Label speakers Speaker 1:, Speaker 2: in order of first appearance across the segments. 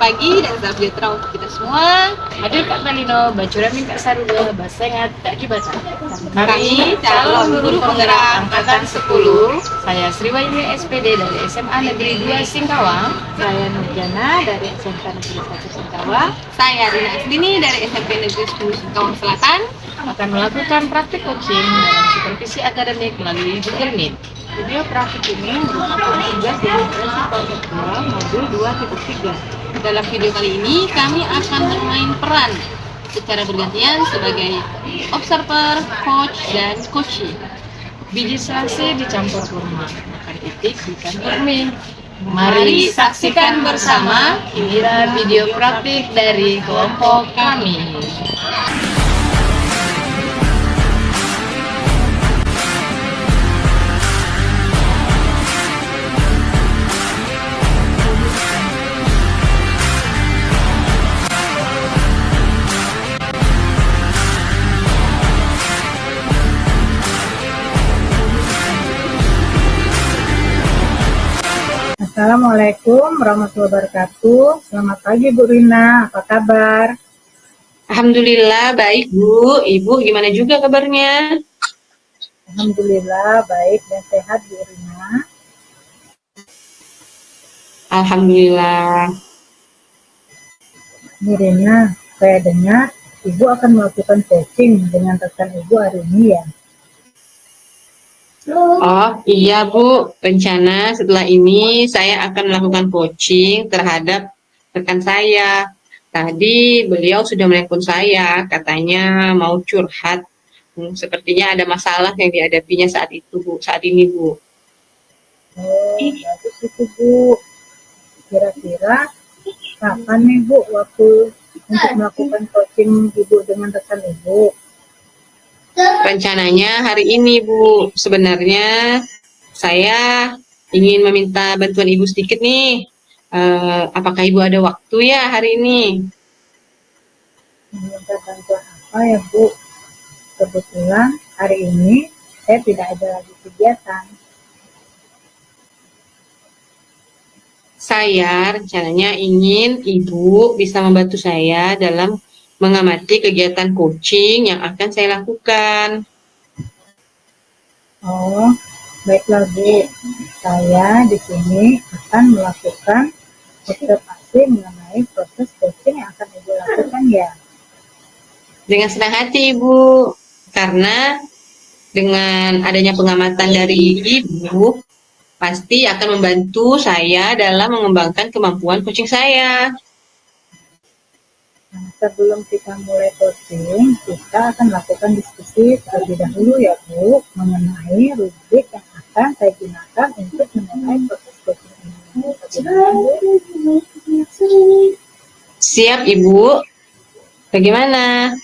Speaker 1: pagi dan salam sejahtera untuk kita semua.
Speaker 2: Hadir Kak Malino, Bacuramin Kak Saruga, Basengat Kak Gibatan.
Speaker 1: Kami calon guru penggerak angkatan 10.
Speaker 2: Saya Sriwayuni SPD dari SMA Negeri 2 Singkawang.
Speaker 3: Saya Nurjana dari SMK Negeri 1 Singkawang.
Speaker 1: Saya Rina Asdini dari SMP Negeri 10 Singkawang Selatan.
Speaker 2: Akan melakukan praktik coaching dalam supervisi akademik melalui Google Meet.
Speaker 3: Video praktik ini merupakan tugas dari prinsipal kedua modul 2.3.
Speaker 1: Dalam video kali ini kami akan bermain peran secara bergantian sebagai observer, coach, dan coachee.
Speaker 2: Biji selasi dicampur kurma, makan itik di kantor mie. Mari saksikan bersama inilah video praktik dari kelompok kami.
Speaker 3: Assalamualaikum warahmatullahi wabarakatuh. Selamat pagi Bu Rina, apa kabar?
Speaker 1: Alhamdulillah baik Bu. Ibu gimana juga kabarnya?
Speaker 3: Alhamdulillah baik dan sehat Bu Rina.
Speaker 1: Alhamdulillah.
Speaker 3: Bu Rina, saya dengar Ibu akan melakukan coaching dengan rekan Ibu hari ini ya?
Speaker 1: Oh iya Bu, rencana setelah ini saya akan melakukan coaching terhadap rekan saya. Tadi beliau sudah menelpon saya, katanya mau curhat. Sepertinya ada masalah yang dihadapinya saat ini Bu.
Speaker 3: Oh, bagus itu Bu. Kira-kira kapan nih Bu waktu untuk melakukan coaching Ibu dengan rekan Ibu?
Speaker 1: Rencananya hari ini Bu, sebenarnya saya ingin meminta bantuan Ibu sedikit nih. Apakah Ibu ada waktu ya hari ini?
Speaker 3: Meminta bantuan apa ya Bu? Kebetulan hari ini saya tidak ada lagi kegiatan.
Speaker 1: Saya rencananya ingin Ibu bisa membantu saya dalam mengamati kegiatan coaching yang akan saya lakukan.
Speaker 3: Oh, baiklah Bu. Saya di sini akan melakukan observasi mengenai proses coaching yang akan Ibu lakukan ya.
Speaker 1: Dengan senang hati Ibu, karena dengan adanya pengamatan dari Ibu, pasti akan membantu saya dalam mengembangkan kemampuan coaching saya.
Speaker 3: Nah, sebelum kita mulai coaching, kita akan lakukan diskusi terlebih dahulu ya Bu, mengenai rubrik yang akan saya gunakan untuk menilai proses coaching ini. Bagaimana, Bu?
Speaker 1: Siap Ibu, bagaimana?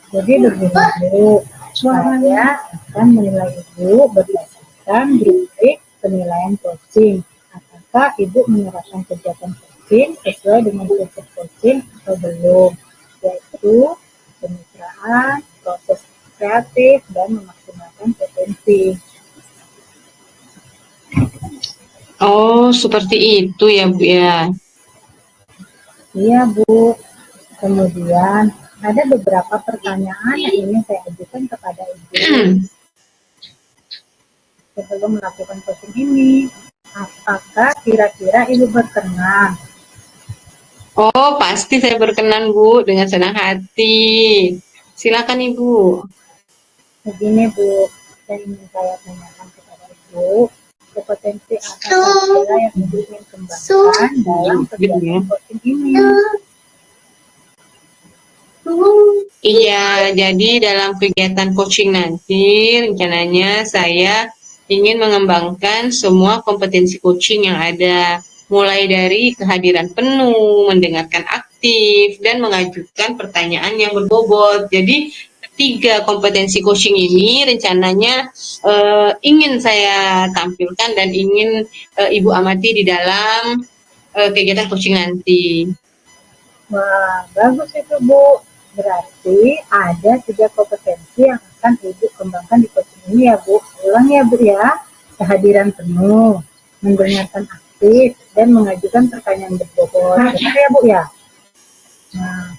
Speaker 3: Jadi begini Bu, saya akan menilai Ibu berdasarkan rubrik penilaian coaching. Apakah Ibu menyerahkan kegiatan coaching sesuai dengan prinsip coaching atau belum, yaitu kemitraan, proses kreatif, dan memaksimalkan potensi.
Speaker 1: Oh, seperti itu ya Bu ya.
Speaker 3: Iya Bu, kemudian ada beberapa pertanyaan yang ingin saya ajukan kepada Ibu. Sebelum melakukan coaching ini, apakah kira-kira Ibu berkenan?
Speaker 1: Oh, pasti saya berkenan Bu, dengan senang hati. Silakan Ibu.
Speaker 3: Begini Bu, saya ingin saya tanyakan kepada Ibu, kompetensi apa saja yang Ibu ingin kembangkan dalam kegiatan coaching ini?
Speaker 1: Iya, jadi dalam kegiatan coaching nanti rencananya saya ingin mengembangkan semua kompetensi coaching yang ada, mulai dari kehadiran penuh, mendengarkan aktif, dan mengajukan pertanyaan yang berbobot. Jadi tiga kompetensi coaching ini rencananya ingin saya tampilkan dan ingin Ibu amati di dalam kegiatan coaching nanti.
Speaker 3: Wah, bagus itu Bu. Berarti ada 3 kompetensi yang akan Ibu kembangkan di coaching ini ya Bu. Ulang ya Bu ya. Kehadiran penuh, mendengarkan aktif, aktif dan mengajukan pertanyaan berbobot. Benar ya Bu ya? Nah,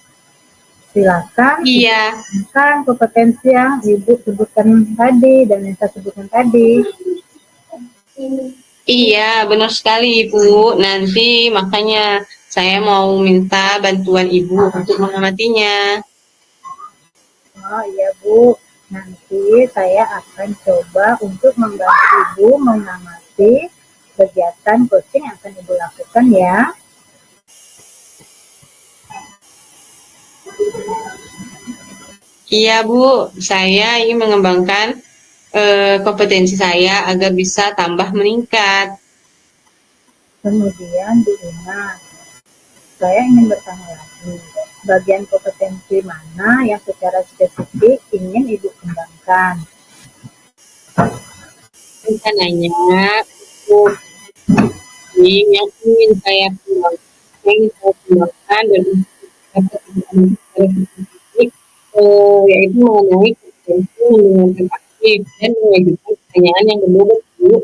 Speaker 3: silakan
Speaker 1: Iya,
Speaker 3: kan kompetensi yang Ibu sebutkan tadi dan yang saya sebutkan tadi.
Speaker 1: iya, benar sekali Ibu. Nanti makanya saya mau minta bantuan Ibu untuk mengamatinya.
Speaker 3: Oh iya Bu, nanti saya akan coba untuk membantu Ibu mengamati kegiatan coaching yang akan Ibu lakukan ya.
Speaker 1: Iya Bu, saya ingin mengembangkan kompetensi saya agar bisa tambah meningkat.
Speaker 3: Kemudian Bu Ina, saya ingin bertanya lagi, bagian kompetensi mana yang secara spesifik ingin Ibu kembangkan?
Speaker 1: Rencananya untuk yang ingin saya kembangkan dan dapat yaitu mengenai kompetensi mendengarkan aktif dan mengajukan pertanyaan yang berbobot Bu.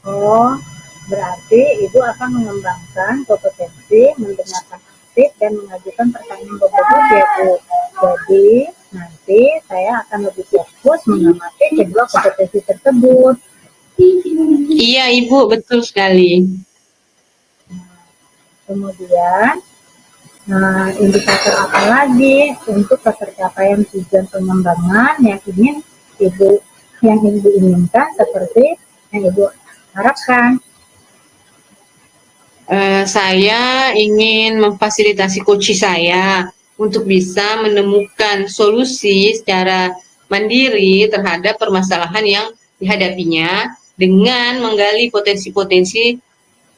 Speaker 3: Oh, berarti Ibu akan mengembangkan kompetensi mendengarkan aktif dan mengajukan pertanyaan berbobot ya Bu. Jadi nanti saya akan lebih fokus mengamati kedua kompetensi tersebut.
Speaker 1: Iya Ibu, betul sekali.
Speaker 3: Kemudian, indikator apa lagi untuk ketercapaian tujuan pengembangan yang Ibu inginkan seperti yang Ibu harapkan?
Speaker 1: Saya ingin memfasilitasi coach saya untuk bisa menemukan solusi secara mandiri terhadap permasalahan yang dihadapinya dengan menggali potensi-potensi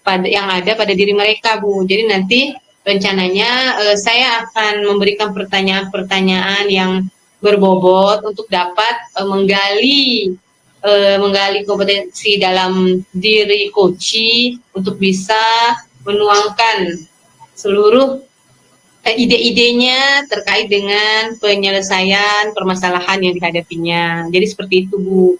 Speaker 1: yang ada pada diri mereka, Bu. Jadi nanti rencananya saya akan memberikan pertanyaan-pertanyaan yang berbobot untuk dapat menggali kompetensi dalam diri coach untuk bisa menuangkan seluruh ide-idenya terkait dengan penyelesaian permasalahan yang dihadapinya. Jadi seperti itu, Bu.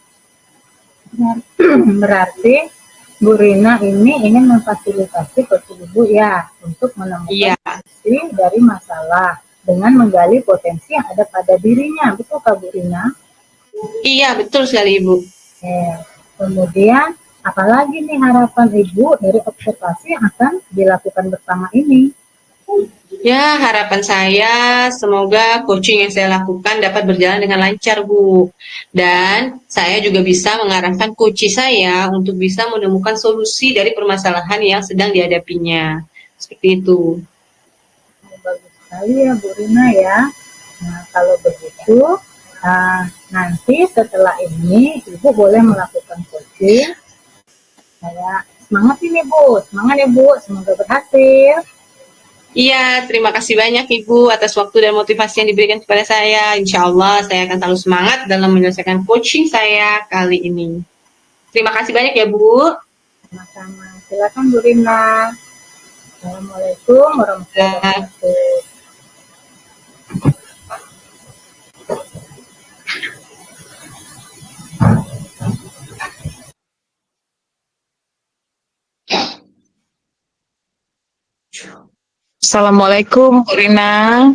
Speaker 3: Berarti Bu Rina ini ingin memfasilitasi coach Ibu ya untuk menemukan solusi dari masalah dengan menggali potensi yang ada pada dirinya. Betul Kak Bu Rina?
Speaker 1: Iya, betul sekali Ibu.
Speaker 3: Kemudian apalagi nih harapan Ibu dari observasi yang akan dilakukan bersama ini?
Speaker 1: Ya, harapan saya semoga coaching yang saya lakukan dapat berjalan dengan lancar, Bu. Dan saya juga bisa mengarahkan coach saya untuk bisa menemukan solusi dari permasalahan yang sedang dihadapinya. Seperti itu.
Speaker 3: Bagus sekali ya Bu Rina ya. Nah, kalau begitu, nanti setelah ini Ibu boleh melakukan coaching. Saya semangat ini Bu, semangat ya Bu, semoga berhasil.
Speaker 1: Iya, terima kasih banyak Ibu atas waktu dan motivasi yang diberikan kepada saya. Insya Allah saya akan selalu semangat dalam menyelesaikan coaching saya kali ini. Terima kasih banyak ya Bu.
Speaker 3: Sama-sama. Silakan Bu Rina. Assalamualaikum warahmatullahi wabarakatuh.
Speaker 4: Assalamualaikum, Bu Rina.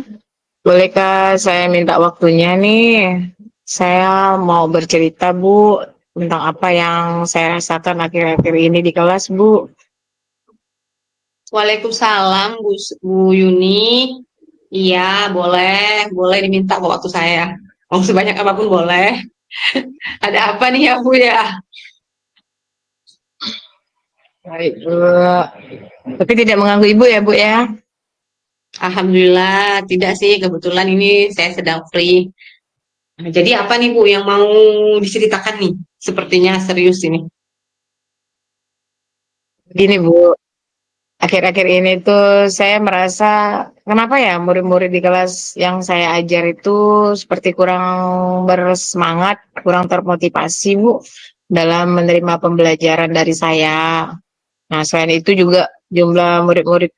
Speaker 4: Bolehkah saya minta waktunya nih? Saya mau bercerita, Bu, tentang apa yang saya rasakan akhir-akhir ini di kelas, Bu.
Speaker 1: Waalaikumsalam Bu Yuni. Iya, boleh diminta kok waktu saya. Mau sebanyak apapun boleh. Ada apa nih ya Bu ya?
Speaker 4: Baik, Bu. Tapi tidak mengganggu Ibu ya, Bu ya?
Speaker 1: Alhamdulillah, tidak sih. Kebetulan ini saya sedang free. Nah, jadi apa nih Bu yang mau diceritakan nih? Sepertinya serius ini.
Speaker 4: Begini, Bu. Akhir-akhir ini tuh saya merasa kenapa ya murid-murid di kelas yang saya ajar itu seperti kurang bersemangat, kurang termotivasi, Bu, dalam menerima pembelajaran dari saya. Nah, selain itu juga jumlah murid-murid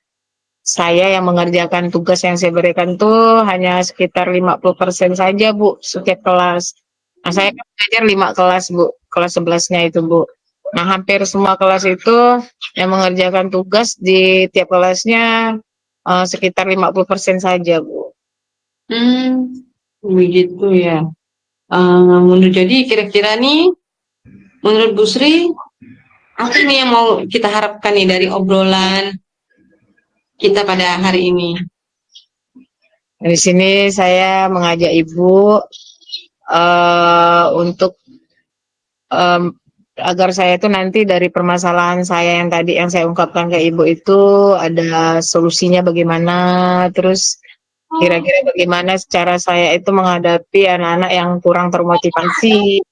Speaker 4: saya yang mengerjakan tugas yang saya berikan tuh hanya sekitar 50% saja, Bu, setiap kelas. Nah, saya kan mengajar 5 kelas, Bu, kelas 11-nya itu, Bu. Nah, hampir semua kelas itu yang mengerjakan tugas di tiap kelasnya sekitar 50% saja, Bu.
Speaker 1: Begitu ya. Jadi kira-kira nih, menurut Bu Sri, apa nih yang mau kita harapkan nih dari obrolan kita pada hari ini?
Speaker 4: Di sini saya mengajak Ibu untuk em, agar saya itu nanti dari permasalahan saya yang tadi yang saya ungkapkan ke Ibu itu ada solusinya bagaimana, terus kira-kira bagaimana cara saya itu menghadapi anak-anak yang kurang termotivasi,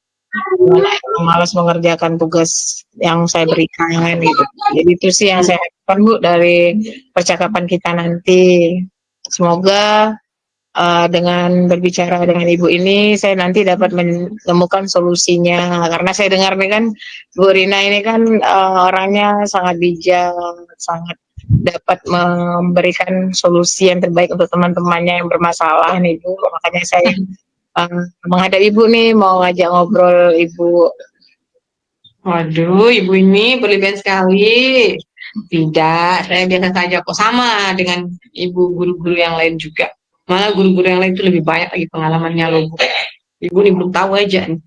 Speaker 4: anak yang malas mengerjakan tugas yang saya berikan gitu. Jadi itu sih yang saya harapkan Bu dari percakapan kita nanti. Semoga dengan berbicara dengan Ibu ini saya nanti dapat menemukan solusinya karena saya dengar nih kan Bu Rina ini kan orangnya sangat bijak, sangat dapat memberikan solusi yang terbaik untuk teman-temannya yang bermasalah nih Bu. Makanya saya menghadap Ibu nih mau ngajak ngobrol Ibu.
Speaker 1: Waduh, Ibu ini berlebihan sekali. Tidak, saya biasa saja kok, sama dengan Ibu guru-guru yang lain juga. Malah guru-guru yang lain itu lebih banyak lagi pengalamannya loh, Bu. Ibu nih belum tahu aja nih.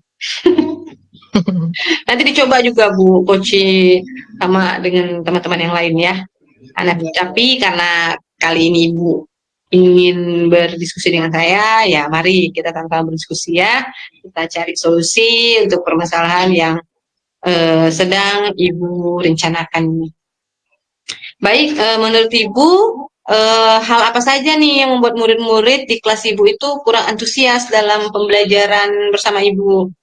Speaker 1: Nanti dicoba juga Bu Koci sama dengan teman-teman yang lain ya. Tapi karena kali ini Ibu ingin berdiskusi dengan saya, ya mari kita sama-sama berdiskusi ya. Kita cari solusi untuk permasalahan yang sedang Ibu rencanakan. Baik, menurut Ibu, hal apa saja nih yang membuat murid-murid di kelas Ibu itu kurang antusias dalam pembelajaran bersama Ibu?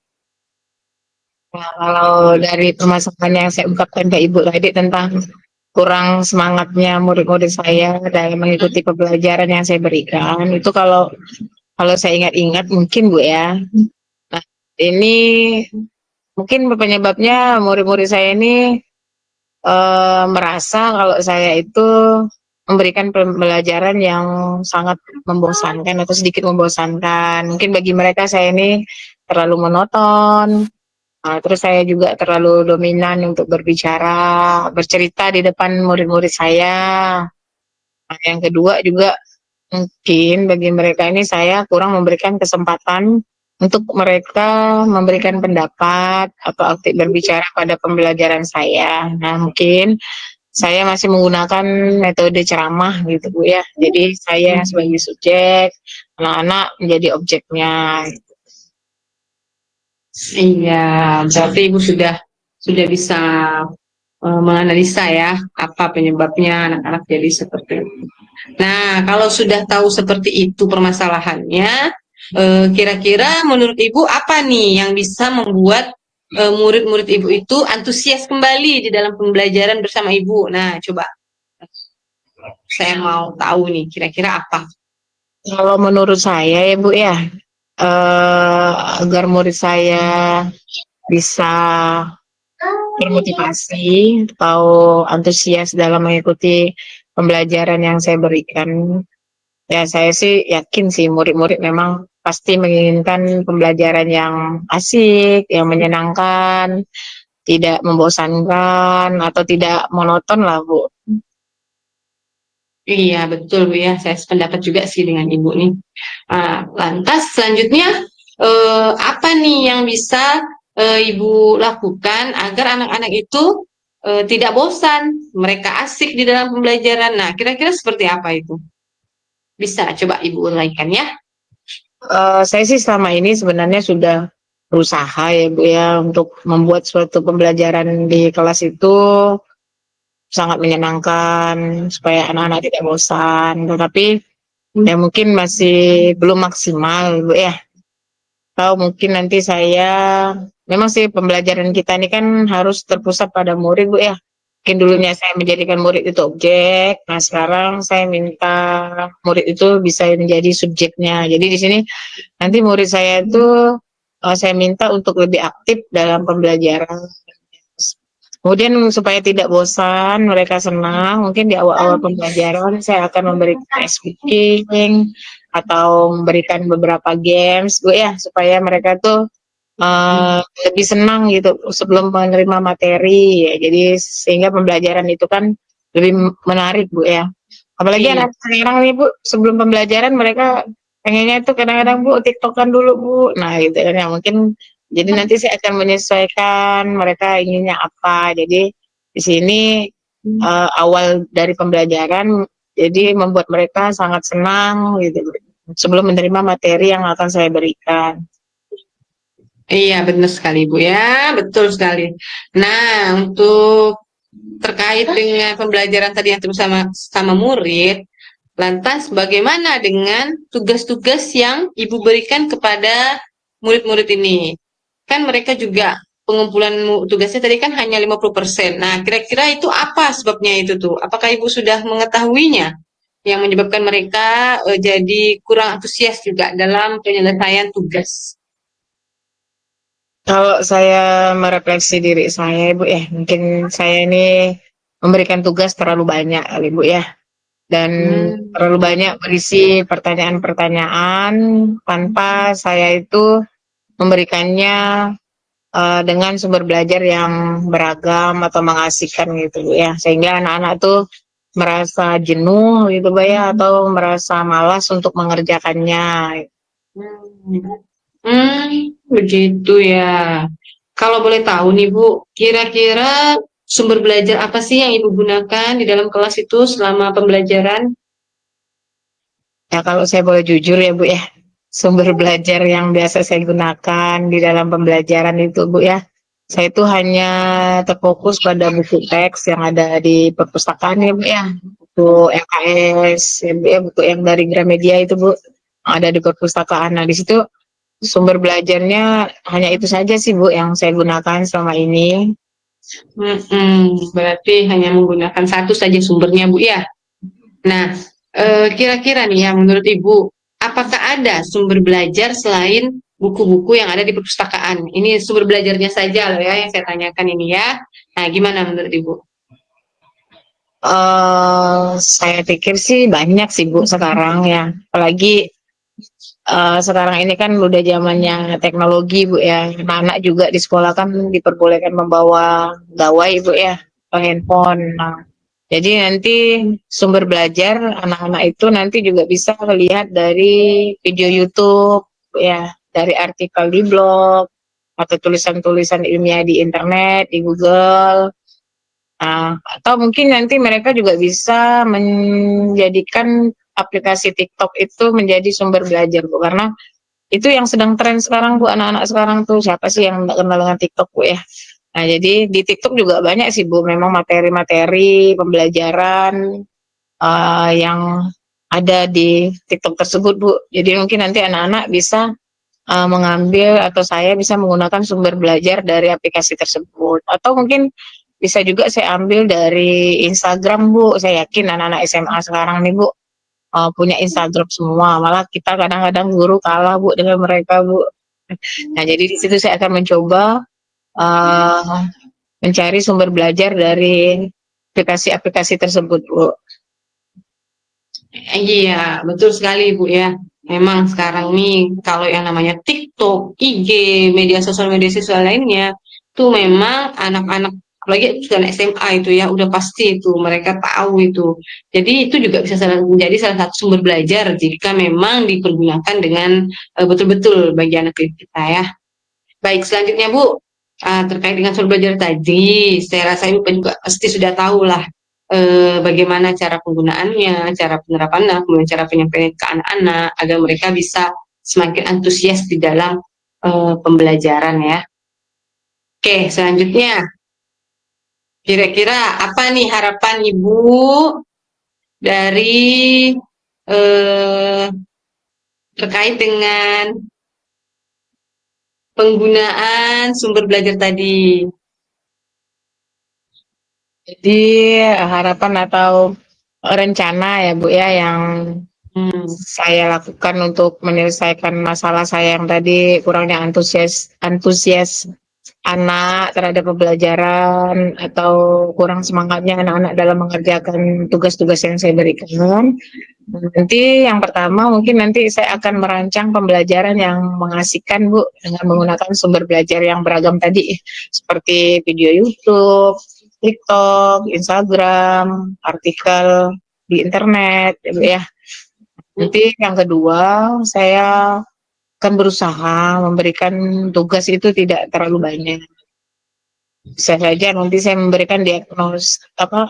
Speaker 4: Nah, kalau dari permasalahan yang saya ungkapkan ke Ibu tadi tentang kurang semangatnya murid-murid saya dalam mengikuti pembelajaran yang saya berikan, itu kalau saya ingat-ingat mungkin Bu ya. Nah, ini mungkin penyebabnya murid-murid saya ini merasa kalau saya itu memberikan pembelajaran yang sangat membosankan atau sedikit membosankan. Mungkin bagi mereka saya ini terlalu monoton. Terus saya juga terlalu dominan untuk berbicara, bercerita di depan murid-murid saya. Nah, yang kedua juga mungkin bagi mereka ini saya kurang memberikan kesempatan untuk mereka memberikan pendapat atau aktif berbicara pada pembelajaran saya. Nah, mungkin saya masih menggunakan metode ceramah gitu Bu ya. Jadi saya sebagai subjek, anak-anak menjadi objeknya.
Speaker 1: Iya, berarti Ibu sudah bisa menganalisa ya apa penyebabnya anak-anak jadi seperti itu. Nah, kalau sudah tahu seperti itu permasalahannya, kira-kira menurut Ibu apa nih yang bisa membuat murid-murid Ibu itu antusias kembali di dalam pembelajaran bersama Ibu? Nah, coba saya mau tahu nih kira-kira apa?
Speaker 4: Kalau menurut saya ya Bu ya, agar murid saya bisa termotivasi atau antusias dalam mengikuti pembelajaran yang saya berikan. Ya, saya sih yakin sih murid-murid memang pasti menginginkan pembelajaran yang asik, yang menyenangkan, tidak membosankan atau tidak monoton lah, Bu.
Speaker 1: Iya, betul Bu ya. Saya sependapat juga sih dengan Ibu nih. Lantas selanjutnya apa nih yang bisa Ibu lakukan agar anak-anak itu tidak bosan, mereka asik di dalam pembelajaran. Nah, kira-kira seperti apa itu? Bisa coba Ibu uraikan ya.
Speaker 4: Saya sih selama ini sebenarnya sudah berusaha ya Bu ya untuk membuat suatu pembelajaran di kelas itu sangat menyenangkan supaya anak-anak tidak bosan. Tetapi ya mungkin masih belum maksimal Bu ya. Atau mungkin nanti saya memang sih pembelajaran kita ini kan harus terpusat pada murid Bu ya. Mungkin dulunya saya menjadikan murid itu objek, nah sekarang saya minta murid itu bisa menjadi subjeknya. Jadi di sini nanti murid saya itu saya minta untuk lebih aktif dalam pembelajaran. Kemudian supaya tidak bosan, mereka senang, mungkin di awal-awal pembelajaran saya akan memberikan ice cooking atau memberikan beberapa games, Bu ya, supaya mereka tuh lebih senang gitu sebelum menerima materi ya. Jadi sehingga pembelajaran itu kan lebih menarik Bu ya. Apalagi
Speaker 1: Iya.
Speaker 4: anak sekarang nih Bu, sebelum pembelajaran mereka pengennya itu kadang-kadang Bu TikTokan dulu Bu. Nah gitu kan ya mungkin jadi nanti saya akan menyesuaikan mereka inginnya apa. Jadi di sini awal dari pembelajaran jadi membuat mereka sangat senang gitu Bu, sebelum menerima materi yang akan saya berikan.
Speaker 1: Iya, benar sekali, Bu ya. Betul sekali. Nah, untuk terkait dengan pembelajaran tadi yang bersama sama murid, lantas bagaimana dengan tugas-tugas yang Ibu berikan kepada murid-murid ini? Kan mereka juga pengumpulan tugasnya tadi kan hanya 50%. Nah, kira-kira itu apa sebabnya itu tuh? Apakah Ibu sudah mengetahuinya yang menyebabkan mereka jadi kurang antusias juga dalam penyelesaian tugas?
Speaker 4: Kalau saya merefleksi diri saya, Ibu ya, mungkin saya ini memberikan tugas terlalu banyak kali, Ibu ya, dan
Speaker 1: Hmm.
Speaker 4: terlalu banyak berisi pertanyaan-pertanyaan tanpa saya itu memberikannya dengan sumber belajar yang beragam atau mengasihkan gitu, Bu ya, sehingga anak-anak tuh merasa jenuh gitu, Bu ya, atau merasa malas untuk mengerjakannya.
Speaker 1: Hmm. Begitu ya. Kalau boleh tahu nih Bu, kira-kira sumber belajar apa sih yang Ibu gunakan di dalam kelas itu selama pembelajaran?
Speaker 4: Ya kalau saya boleh jujur ya Bu ya, sumber belajar yang biasa saya gunakan di dalam pembelajaran itu Bu ya, saya itu hanya terfokus pada buku teks yang ada di perpustakaan ya Bu ya, buku LKS, ya Bu ya, buku yang dari Gramedia itu Bu, yang ada di perpustakaan. Nah di situ sumber belajarnya hanya itu saja sih Bu yang saya gunakan selama ini.
Speaker 1: Berarti hanya menggunakan satu saja sumbernya Bu ya. Nah, kira-kira nih ya menurut Ibu, apakah ada sumber belajar selain buku-buku yang ada di perpustakaan? Ini sumber belajarnya saja loh ya yang saya tanyakan ini ya. Nah, gimana menurut Ibu?
Speaker 4: Saya pikir sih banyak sih Bu sekarang ya, apalagi sekarang ini kan udah zamannya teknologi Bu ya, anak-anak juga di sekolah kan diperbolehkan membawa gawai Bu ya, atau handphone. Nah, jadi nanti sumber belajar anak-anak itu nanti juga bisa melihat dari video YouTube Bu ya, dari artikel di blog atau tulisan-tulisan ilmiah di internet, di Google. Nah, atau mungkin nanti mereka juga bisa menjadikan aplikasi TikTok itu menjadi sumber belajar Bu, karena itu yang sedang tren sekarang Bu, anak-anak sekarang tuh siapa sih yang nggak kenal dengan TikTok Bu ya. Nah jadi di TikTok juga banyak sih Bu, memang materi-materi pembelajaran yang ada di TikTok tersebut Bu. Jadi mungkin nanti anak-anak bisa mengambil atau saya bisa menggunakan sumber belajar dari aplikasi tersebut. Atau mungkin bisa juga saya ambil dari Instagram Bu. Saya yakin anak-anak SMA sekarang nih Bu punya Instagram semua. Malah kita kadang-kadang guru kalah Bu dengan mereka Bu. Nah jadi di situ saya akan mencoba uh, mencari sumber belajar dari aplikasi-aplikasi tersebut Bu.
Speaker 1: Iya, betul sekali Bu ya. Memang sekarang nih kalau yang namanya TikTok, IG, media sosial lainnya, tuh memang anak-anak apalagi sudah SMA itu ya udah pasti itu mereka tahu itu. Jadi itu juga bisa menjadi salah satu sumber belajar jika memang dipergunakan dengan betul-betul bagi anak kita ya. Baik, selanjutnya Bu, terkait dengan sumber belajar tadi, saya rasa Ibu juga pasti sudah tahu lah bagaimana cara penggunaannya, cara penerapannya, kemudian cara penyampaian ke anak-anak agar mereka bisa semakin antusias di dalam pembelajaran ya. Oke, selanjutnya kira-kira apa nih harapan Ibu dari eh, terkait dengan penggunaan sumber belajar tadi?
Speaker 4: Jadi harapan atau rencana ya Bu ya yang
Speaker 1: Hmm.
Speaker 4: saya lakukan untuk menyelesaikan masalah saya yang tadi kurangnya antusias antusias anak terhadap pembelajaran atau kurang semangatnya anak-anak dalam mengerjakan tugas-tugas yang saya berikan. Nanti yang pertama mungkin nanti saya akan merancang pembelajaran yang mengasihkan Bu dengan menggunakan sumber belajar yang beragam tadi seperti video YouTube, TikTok, Instagram, artikel di internet ya. Nanti yang kedua saya akan berusaha memberikan tugas itu tidak terlalu banyak. Bisa saja nanti saya memberikan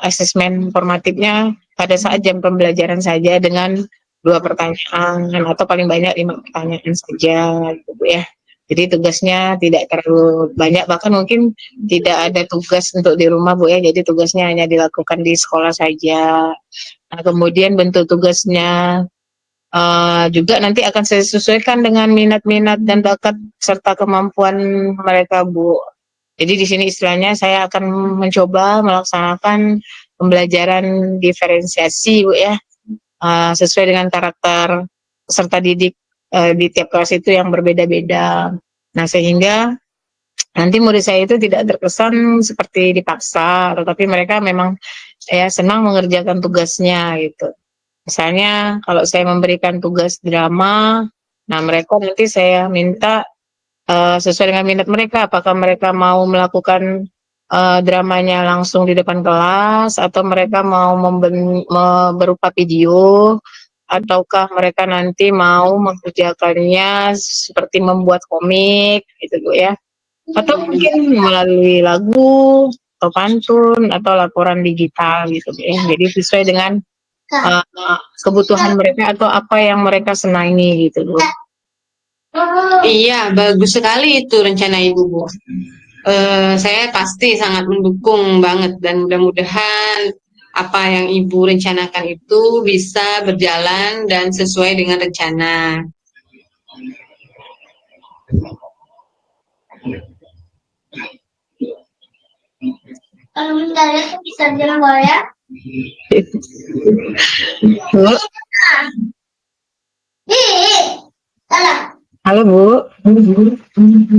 Speaker 4: asesmen formatifnya pada saat jam pembelajaran saja dengan 2 pertanyaan atau paling banyak 5 pertanyaan saja, gitu Bu ya. Jadi tugasnya tidak terlalu banyak, bahkan mungkin tidak ada tugas untuk di rumah Bu ya. Jadi tugasnya hanya dilakukan di sekolah saja. Nah, kemudian bentuk tugasnya juga nanti akan saya sesuaikan dengan minat-minat dan bakat serta kemampuan mereka Bu. Jadi di sini istilahnya saya akan mencoba melaksanakan pembelajaran diferensiasi Bu ya, sesuai dengan karakter peserta didik di tiap kelas itu yang berbeda-beda. Nah sehingga nanti murid saya itu tidak terkesan seperti dipaksa, tetapi mereka memang senang mengerjakan tugasnya gitu. Misalnya kalau saya memberikan tugas drama, nah mereka nanti saya minta sesuai dengan minat mereka, apakah mereka mau melakukan dramanya langsung di depan kelas atau mereka mau berupa video ataukah mereka nanti mau mengerjakannya seperti membuat komik gitu Bu ya. Atau mungkin melalui lagu atau pantun atau laporan digital gitu Bu ya. Jadi sesuai dengan kebutuhan mereka atau apa yang mereka senangi gitu Bu.
Speaker 1: Iya, bagus sekali itu rencana Ibu, Bu. Saya pasti sangat mendukung banget dan mudah-mudahan apa yang Ibu rencanakan itu bisa berjalan dan sesuai dengan rencana.
Speaker 5: Kalau meninggal itu bisa jalan ya?
Speaker 4: Bu,
Speaker 5: Salah.
Speaker 4: halo Bu.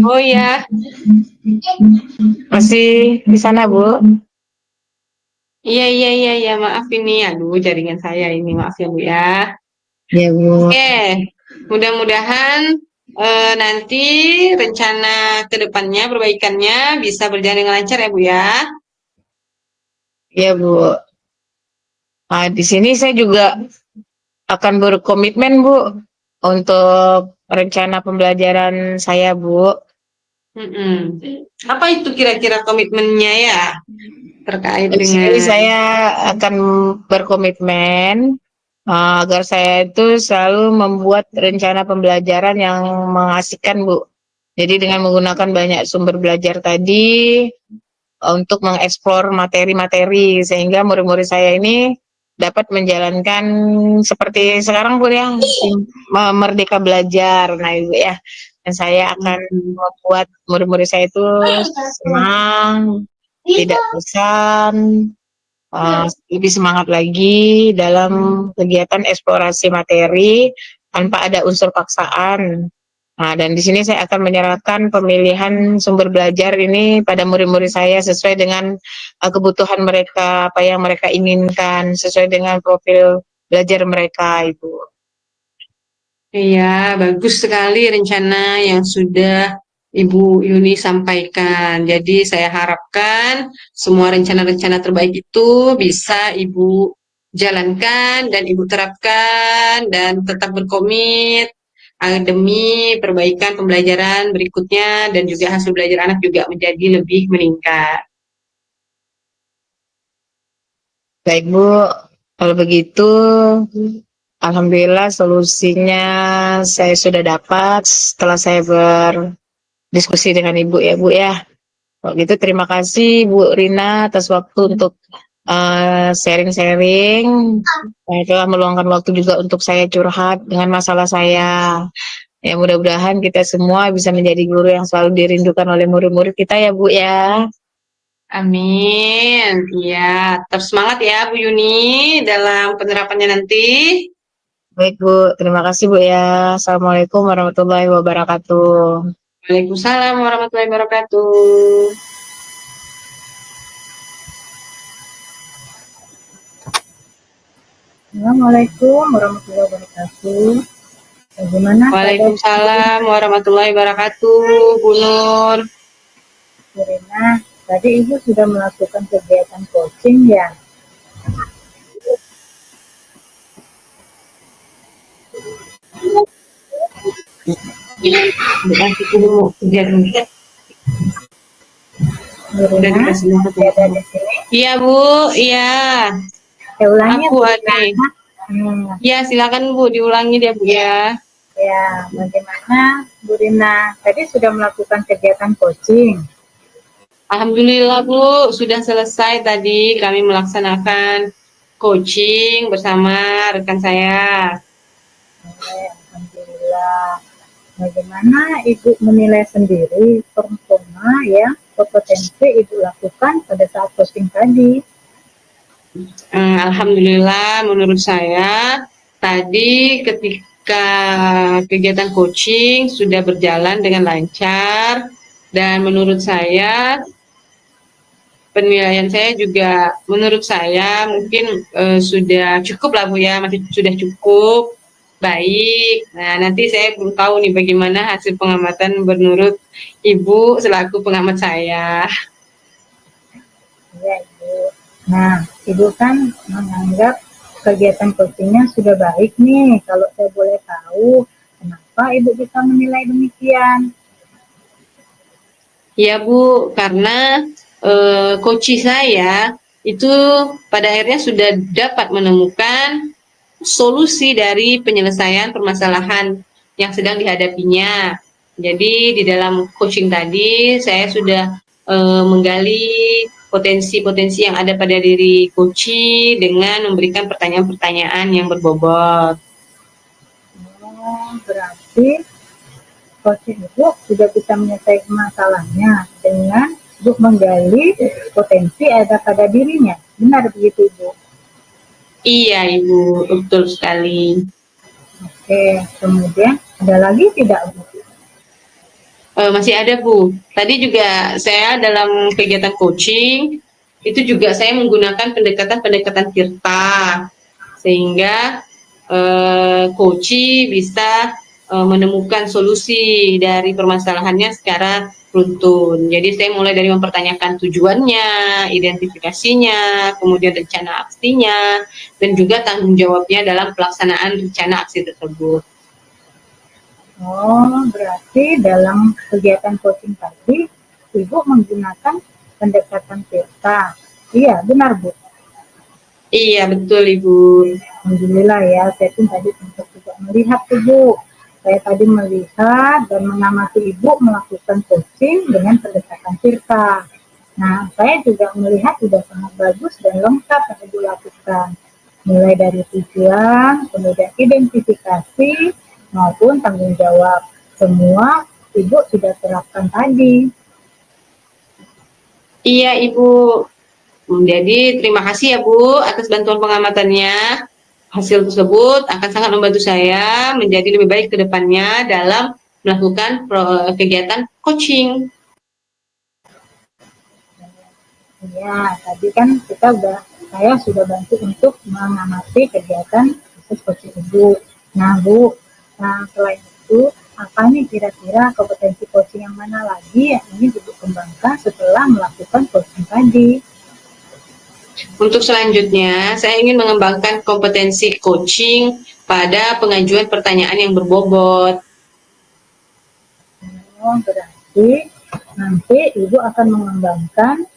Speaker 1: Oh ya,
Speaker 4: Masih di sana Bu?
Speaker 1: iya, maaf ini, aduh jaringan saya ini, maaf ya Bu ya.
Speaker 4: Iya Bu.
Speaker 1: Oke, mudah-mudahan nanti rencana ke depannya, perbaikannya bisa berjalan dengan lancar ya Bu ya.
Speaker 4: Iya Bu. Nah, di sini saya juga akan berkomitmen Bu untuk rencana pembelajaran saya Bu.
Speaker 1: Mm-mm. Apa itu kira-kira komitmennya ya terkait
Speaker 4: Di sini
Speaker 1: dengan
Speaker 4: saya akan berkomitmen agar saya itu selalu membuat rencana pembelajaran yang mengasihkan Bu. Jadi dengan menggunakan banyak sumber belajar tadi untuk mengeksplor materi-materi sehingga murid-murid saya ini dapat menjalankan seperti sekarang Bu ya, merdeka belajar. Nah Ibu ya, dan saya akan membuat murid-murid saya itu senang, tidak bosan, lebih semangat lagi dalam kegiatan eksplorasi materi tanpa ada unsur paksaan. Nah, dan di sini saya akan menyerahkan pemilihan sumber belajar ini pada murid-murid saya sesuai dengan kebutuhan mereka, apa yang mereka inginkan, sesuai dengan profil belajar mereka, Ibu.
Speaker 1: Iya, bagus sekali rencana yang sudah Ibu Yuni sampaikan. Jadi saya harapkan semua rencana-rencana terbaik itu bisa Ibu jalankan dan Ibu terapkan dan tetap berkomit demi perbaikan pembelajaran berikutnya dan juga hasil belajar anak juga menjadi lebih meningkat.
Speaker 4: Baik Bu, kalau begitu alhamdulillah solusinya saya sudah dapat setelah saya berdiskusi dengan Ibu ya Bu ya. Kalau gitu terima kasih Bu Rina atas waktu untuk sharing-sharing. Saya telah meluangkan waktu juga untuk saya curhat dengan masalah saya. Ya mudah-mudahan kita semua bisa menjadi guru yang selalu dirindukan oleh murid-murid kita ya Bu ya.
Speaker 1: Amin. Iya, tetap semangat ya Bu Yuni dalam penerapannya nanti.
Speaker 4: Baik Bu, terima kasih Bu ya. Assalamualaikum warahmatullahi wabarakatuh.
Speaker 1: Waalaikumsalam warahmatullahi wabarakatuh.
Speaker 3: Assalamualaikum warahmatullahi wabarakatuh. Bagaimana keadaan
Speaker 1: Waalaikumsalam warahmatullahi wabarakatuh, Bu Nur.
Speaker 3: Bu Rina? Tadi Ibu sudah melakukan kegiatan coaching ya?
Speaker 1: Dikasih dulu kegiatan.
Speaker 3: Bu
Speaker 1: Udah
Speaker 3: Rina,
Speaker 1: dikasih dulu.
Speaker 3: masih ada di sini?
Speaker 1: Iya Bu, iya.
Speaker 3: Saya ulangi
Speaker 1: Aku
Speaker 3: Bu
Speaker 1: ada.
Speaker 3: Rina.
Speaker 1: Iya silakan Bu, diulangi deh Bu ya.
Speaker 3: Ya, bagaimana Bu Rina? Tadi sudah melakukan kegiatan coaching.
Speaker 1: Alhamdulillah Bu, sudah selesai tadi kami melaksanakan coaching bersama rekan saya.
Speaker 3: Alhamdulillah. Bagaimana Ibu menilai sendiri performa yang kompetensi Ibu lakukan pada saat coaching tadi?
Speaker 1: Alhamdulillah menurut saya tadi ketika kegiatan coaching sudah berjalan dengan lancar dan menurut saya penilaian saya juga menurut saya mungkin sudah cukup lah Bu ya, masih sudah cukup baik. Nah, nanti saya belum tahu nih bagaimana hasil pengamatan menurut Ibu selaku pengamat saya.
Speaker 3: Ya, Ibu. Nah, Ibu kan menganggap kegiatan coachingnya sudah baik nih. Kalau saya boleh tahu, kenapa Ibu bisa menilai demikian?
Speaker 1: Ya Bu, karena coach saya itu pada akhirnya sudah dapat menemukan solusi dari penyelesaian permasalahan yang sedang dihadapinya. Jadi di dalam coaching tadi saya sudah menggali potensi-potensi yang ada pada diri coach dengan memberikan pertanyaan-pertanyaan yang berbobot.
Speaker 3: Oh, berarti coaching Ibu sudah bisa menyelesaikan masalahnya dengan Ibu menggali potensi ada pada dirinya. Benar begitu, Ibu?
Speaker 1: Iya Ibu, betul sekali.
Speaker 3: Oke, kemudian ada lagi tidak, Bu?
Speaker 1: Masih ada Bu. Tadi juga saya dalam kegiatan coaching itu juga saya menggunakan pendekatan-pendekatan Tirta sehingga coach bisa menemukan solusi dari permasalahannya secara runtun. Jadi saya mulai dari mempertanyakan tujuannya, identifikasinya, kemudian rencana aksinya, dan juga tanggung jawabnya dalam pelaksanaan rencana aksi tersebut.
Speaker 3: Oh, berarti dalam kegiatan coaching tadi, Ibu menggunakan pendekatan Tirta. Iya, benar, Bu.
Speaker 1: Iya, betul Ibu.
Speaker 3: Alhamdulillah ya, saya pun tadi sempat juga melihat tuh, Bu. Saya tadi melihat dan mengamati Ibu melakukan coaching dengan pendekatan Tirta. Nah, saya juga melihat sudah sangat bagus dan lengkap yang Ibu lakukan. Mulai dari tujuan, kemudian identifikasi, maupun tanggung jawab. Semua Ibu sudah terapkan tadi.
Speaker 1: Iya Ibu. Jadi terima kasih ya Bu atas bantuan pengamatannya. Hasil tersebut akan sangat membantu saya menjadi lebih baik ke depannya dalam melakukan kegiatan coaching.
Speaker 3: Ya, tadi kan saya sudah bantu untuk mengamati kegiatan khusus coaching Ibu. Nah, Bu, selain itu, apa nih kira-kira kompetensi coaching yang mana lagi yang ingin Ibu kembangkan setelah melakukan coaching tadi?
Speaker 1: Untuk selanjutnya, saya ingin mengembangkan kompetensi coaching pada pengajuan pertanyaan yang berbobot.
Speaker 3: Oh, berarti nanti Ibu akan mengembangkan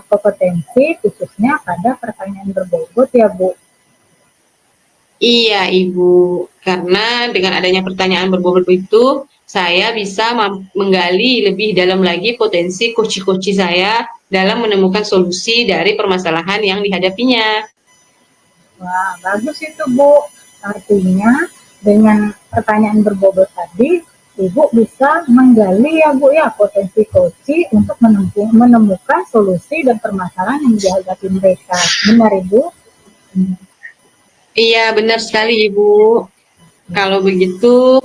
Speaker 3: kompetensi khususnya pada pertanyaan berbobot ya, Bu?
Speaker 1: Iya, Ibu. Karena dengan adanya pertanyaan berbobot itu, saya bisa menggali lebih dalam lagi potensi coach-coach saya dalam menemukan solusi dari permasalahan yang dihadapinya.
Speaker 3: Wah, bagus itu, Bu. Artinya, dengan pertanyaan berbobot tadi, Ibu bisa menggali ya, Bu, ya, potensi coach untuk menemukan solusi dan permasalahan yang dihadapi mereka. Benar, Ibu?
Speaker 1: Iya, benar sekali, Ibu. Kalau begitu,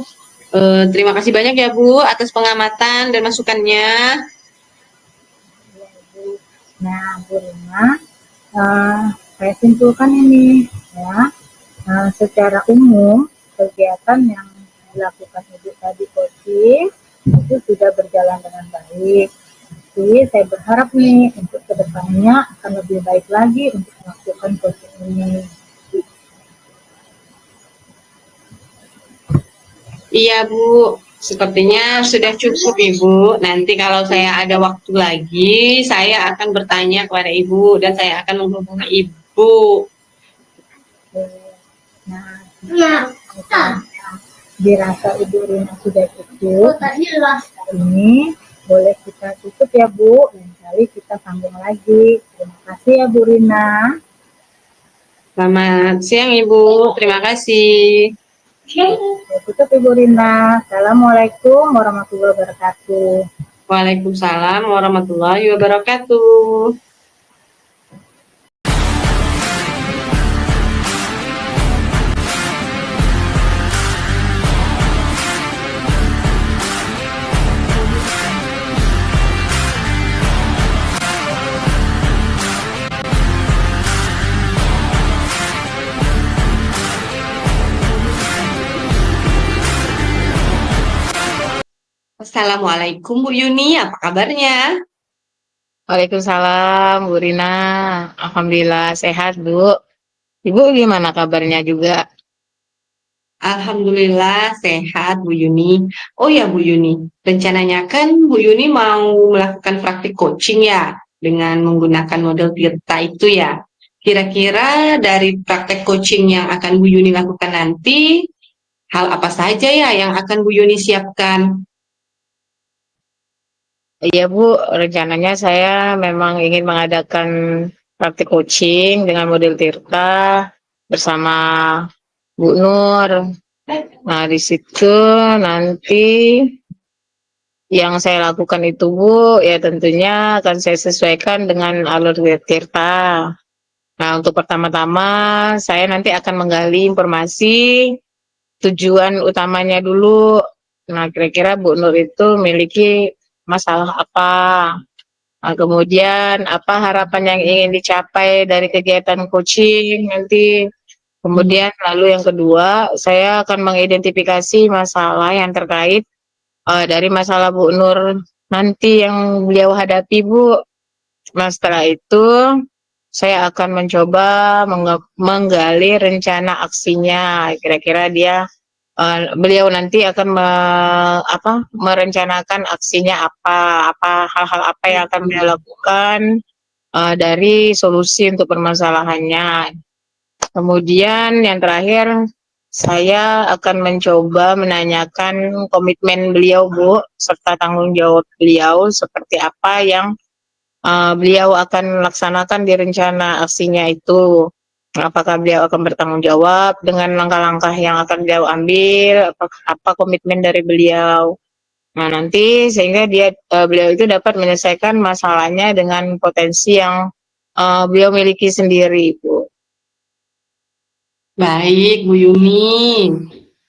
Speaker 1: Terima kasih banyak ya Bu atas pengamatan dan masukannya.
Speaker 3: Ya, Ibu. Nah, Bu Rina, saya simpulkan ini ya. Secara umum kegiatan yang dilakukan Ibu tadi coaching itu sudah berjalan dengan baik. Jadi saya berharap nih untuk kedepannya akan lebih baik lagi untuk melakukan coaching ini.
Speaker 1: Iya Bu, sepertinya sudah cukup Ibu. Nanti kalau saya ada waktu lagi, saya akan bertanya kepada Ibu dan saya akan menghubungi Ibu.
Speaker 3: Nah,
Speaker 5: Nah,
Speaker 3: dirasa Ibu Rina sudah cukup,
Speaker 5: tadi lah.
Speaker 3: ini boleh kita tutup ya Bu, lain kali kita sambung lagi. Terima kasih ya Bu Rina.
Speaker 1: Selamat siang Ibu, terima kasih.
Speaker 3: Ya, tutup Ibu Rina. Assalamualaikum warahmatullahi wabarakatuh.
Speaker 1: Waalaikumsalam warahmatullahi wabarakatuh. Assalamualaikum Bu Yuni, apa kabarnya?
Speaker 4: Waalaikumsalam, Bu Rina. Alhamdulillah sehat, Bu. Ibu gimana kabarnya juga?
Speaker 1: Alhamdulillah sehat Bu Yuni. Oh ya Bu Yuni, rencananya kan Bu Yuni mau melakukan praktik coaching ya dengan menggunakan model Tirta itu ya. Kira-kira dari praktek coaching yang akan Bu Yuni lakukan nanti, hal apa saja ya yang akan Bu Yuni siapkan?
Speaker 4: Iya, Bu, rencananya saya memang ingin mengadakan praktik coaching dengan model Tirta bersama Bu Nur. Nah, di situ nanti yang saya lakukan itu, Bu, ya tentunya akan saya sesuaikan dengan alur Tirta. Nah, untuk pertama-tama saya nanti akan menggali informasi tujuan utamanya dulu. Nah, kira-kira Bu Nur itu memiliki masalah apa? Nah, kemudian apa harapan yang ingin dicapai dari kegiatan coaching nanti? Kemudian lalu yang kedua, saya akan mengidentifikasi masalah yang terkait dari masalah Bu Nur nanti yang beliau hadapi, Bu. Nah, setelah itu saya akan mencoba menggali rencana aksinya. Kira-kira beliau nanti akan merencanakan aksinya apa hal-hal apa yang akan beliau lakukan dari solusi untuk permasalahannya. Kemudian yang terakhir saya akan mencoba menanyakan komitmen beliau, Bu, serta tanggung jawab beliau seperti apa yang beliau akan laksanakan di rencana aksinya itu. Apakah beliau akan bertanggung jawab dengan langkah-langkah yang akan beliau ambil, apa komitmen dari beliau. Nah, nanti sehingga beliau itu dapat menyelesaikan masalahnya dengan potensi yang beliau miliki sendiri, Bu.
Speaker 1: Baik Bu Yuni,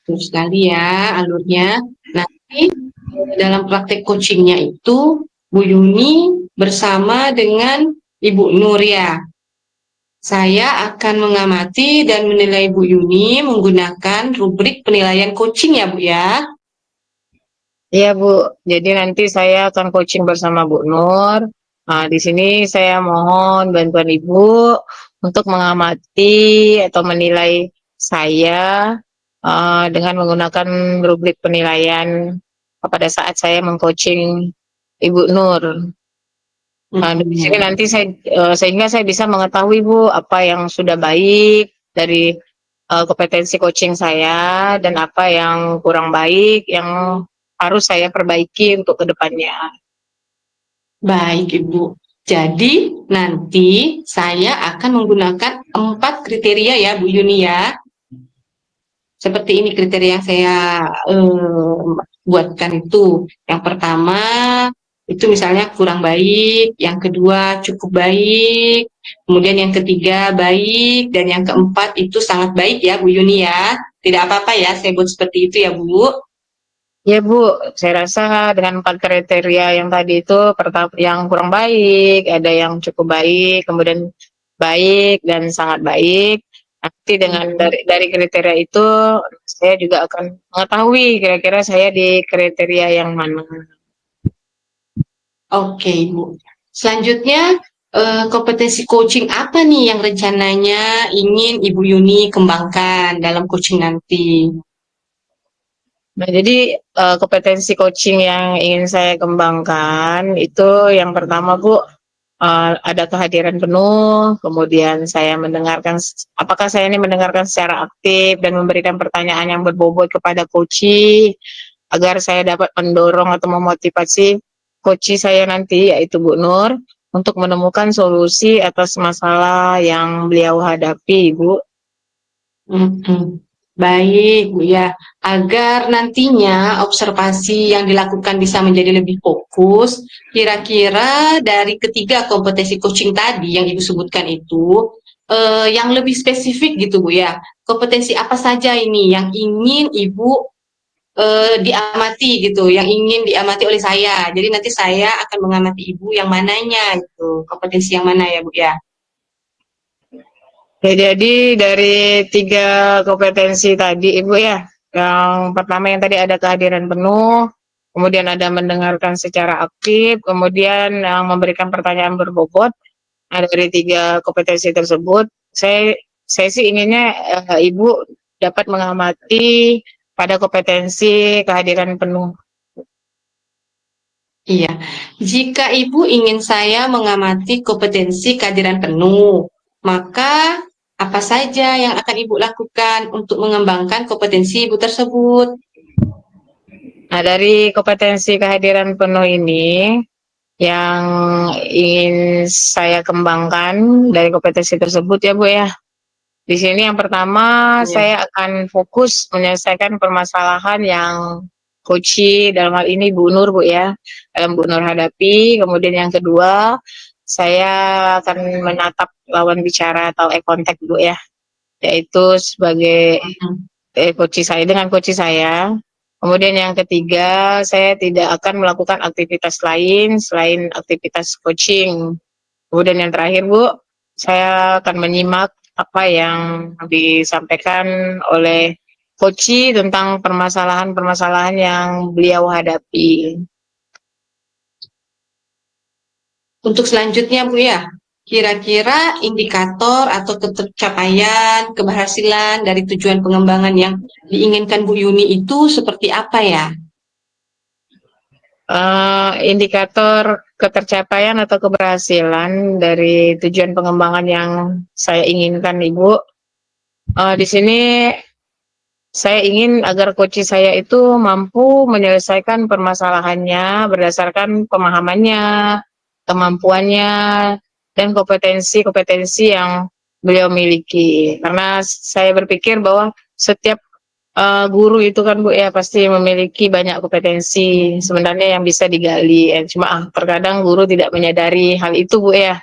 Speaker 1: terus sekali ya alurnya. Nanti dalam praktek coachingnya itu Bu Yuni bersama dengan Ibu Nur ya. Saya akan mengamati dan menilai Bu Yuni menggunakan rubrik penilaian coaching ya Bu ya.
Speaker 4: Iya, Bu. Jadi nanti saya akan coaching bersama Bu Nur. Nah, di sini saya mohon bantuan Ibu untuk mengamati atau menilai saya dengan menggunakan rubrik penilaian pada saat saya mengcoaching Ibu Nur. Nah, di sini nanti sehingga saya bisa mengetahui, Bu, apa yang sudah baik dari kompetensi coaching saya dan apa yang kurang baik yang harus saya perbaiki untuk kedepannya.
Speaker 1: Baik Ibu. Jadi nanti saya akan menggunakan 4 kriteria ya Bu Yuni ya. Seperti ini kriteria yang saya buatkan itu. Yang pertama itu misalnya kurang baik, yang kedua cukup baik, kemudian yang ketiga baik, dan yang keempat itu sangat baik ya Bu Yuni ya. Tidak apa-apa ya saya buat seperti itu ya Bu.
Speaker 4: Ya Bu, saya rasa dengan 4 kriteria yang tadi itu, pertama yang kurang baik, ada yang cukup baik, kemudian baik dan sangat baik. Nanti dengan
Speaker 1: Mhm.
Speaker 4: dari kriteria itu, saya juga akan mengetahui kira-kira saya di kriteria yang mana.
Speaker 1: Oke, Ibu. Selanjutnya, kompetensi coaching apa nih yang rencananya ingin Ibu Yuni kembangkan dalam coaching nanti?
Speaker 4: Nah, jadi kompetensi coaching yang ingin saya kembangkan itu yang pertama Bu, ada kehadiran penuh, kemudian saya mendengarkan, apakah saya ini mendengarkan secara aktif dan memberikan pertanyaan yang berbobot kepada coachee, agar saya dapat mendorong atau memotivasi coachee saya nanti, yaitu Bu Nur, untuk menemukan solusi atas masalah yang beliau hadapi, Bu.
Speaker 1: Mhm. Baik, Bu ya. Agar nantinya observasi yang dilakukan bisa menjadi lebih fokus, kira-kira dari ketiga kompetensi coaching tadi yang Ibu sebutkan itu, yang lebih spesifik gitu Bu ya, kompetensi apa saja ini yang ingin Ibu diamati gitu, yang ingin diamati oleh saya. Jadi nanti saya akan mengamati Ibu yang mananya gitu, kompetensi yang mana ya Bu ya?
Speaker 4: Ya, jadi dari 3 kompetensi tadi Ibu ya, yang pertama yang tadi ada kehadiran penuh, kemudian ada mendengarkan secara aktif, kemudian yang memberikan pertanyaan berbobot. Nah, dari 3 kompetensi tersebut, saya sih inginnya Ibu dapat mengamati pada kompetensi kehadiran penuh.
Speaker 1: Iya, jika Ibu ingin saya mengamati kompetensi kehadiran penuh, maka apa saja yang akan Ibu lakukan untuk mengembangkan kompetensi Ibu tersebut?
Speaker 4: Nah, dari kompetensi kehadiran penuh ini, yang ingin saya kembangkan dari kompetensi tersebut ya Bu ya. Di sini yang pertama
Speaker 1: Ya.
Speaker 4: saya akan fokus menyelesaikan permasalahan yang coachee dalam hal ini Bu Nur Bu ya, Bu Nur hadapi. Kemudian yang kedua, saya akan menatap lawan bicara atau eye contact Bu ya, yaitu sebagai
Speaker 1: Mhm.
Speaker 4: coachee saya dengan coachee saya. Kemudian yang ketiga, saya tidak akan melakukan aktivitas lain selain aktivitas coaching. Kemudian yang terakhir Bu, saya akan menyimak apa yang disampaikan oleh coachee tentang permasalahan-permasalahan yang beliau hadapi.
Speaker 1: Untuk selanjutnya Bu ya, kira-kira indikator atau pencapaian keberhasilan dari tujuan pengembangan yang diinginkan Bu Yuni itu seperti apa ya?
Speaker 4: Indikator ketercapaian atau keberhasilan dari tujuan pengembangan yang saya inginkan Ibu, di sini saya ingin agar coach saya itu mampu menyelesaikan permasalahannya berdasarkan pemahamannya, kemampuannya, dan kompetensi-kompetensi yang beliau miliki. Karena saya berpikir bahwa setiap guru itu kan Bu ya pasti memiliki banyak kompetensi sebenarnya yang bisa digali. Cuma terkadang guru tidak menyadari hal itu Bu ya.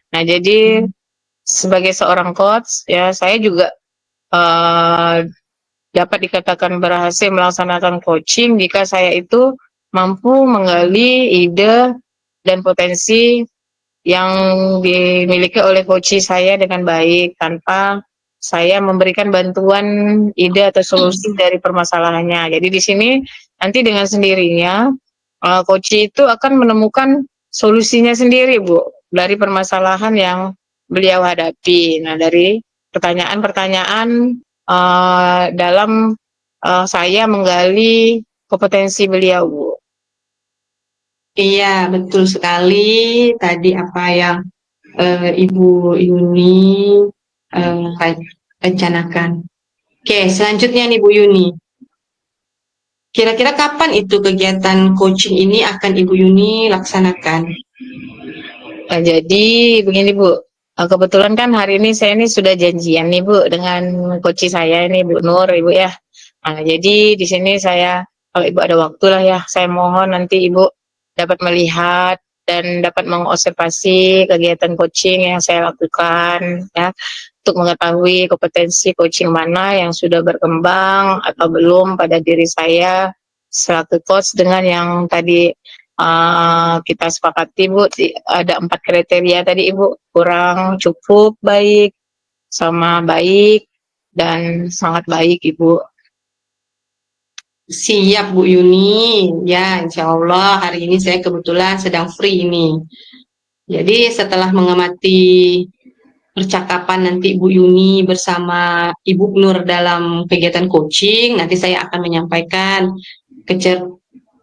Speaker 4: Nah jadi sebagai seorang coach ya saya juga uh, dapat dikatakan berhasil melaksanakan coaching jika saya itu mampu menggali ide dan potensi yang dimiliki oleh coach saya dengan baik tanpa saya memberikan bantuan ide atau solusi dari permasalahannya. Jadi di sini nanti dengan sendirinya coach itu akan menemukan solusinya sendiri Bu dari permasalahan yang beliau hadapi. Nah dari pertanyaan-pertanyaan dalam saya menggali kompetensi beliau Bu.
Speaker 1: Iya, betul sekali tadi apa yang Ibu Yuni rencanakan. Oke, selanjutnya nih Bu Yuni. Kira-kira kapan itu kegiatan coaching ini akan Ibu Yuni laksanakan?
Speaker 4: Nah, jadi begini Bu, kebetulan kan hari ini saya ini sudah janjian nih Bu dengan coach saya ini Bu Nur Ibu ya. Nah, jadi di sini saya kalau Ibu ada waktu lah ya, saya mohon nanti Ibu dapat melihat dan dapat mengobservasi kegiatan coaching yang saya lakukan ya untuk mengetahui kompetensi coaching mana yang sudah berkembang atau belum pada diri saya selaku coach dengan yang tadi kita sepakati Bu, ada 4 kriteria tadi Ibu, kurang, cukup, baik, sama baik, dan sangat baik Ibu.
Speaker 1: Siap Bu Yuni, ya insya Allah hari ini saya kebetulan sedang free ini. Jadi setelah mengamati percakapan nanti Bu Yuni bersama Ibu Nur dalam kegiatan coaching, nanti saya akan menyampaikan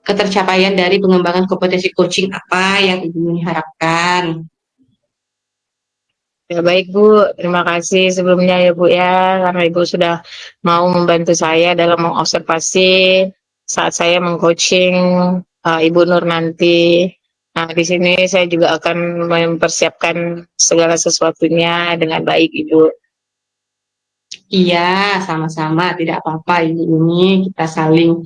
Speaker 1: ketercapaian dari pengembangan kompetensi coaching apa yang Ibu Yuni harapkan.
Speaker 4: Ya baik Bu, terima kasih sebelumnya ya Bu ya, karena Ibu sudah mau membantu saya dalam mengobservasi saat saya mengcoaching Ibu Nur nanti. Nah, di sini saya juga akan mempersiapkan segala sesuatunya dengan baik Ibu.
Speaker 1: Iya, sama-sama, tidak apa-apa Ibu Yuni, kita saling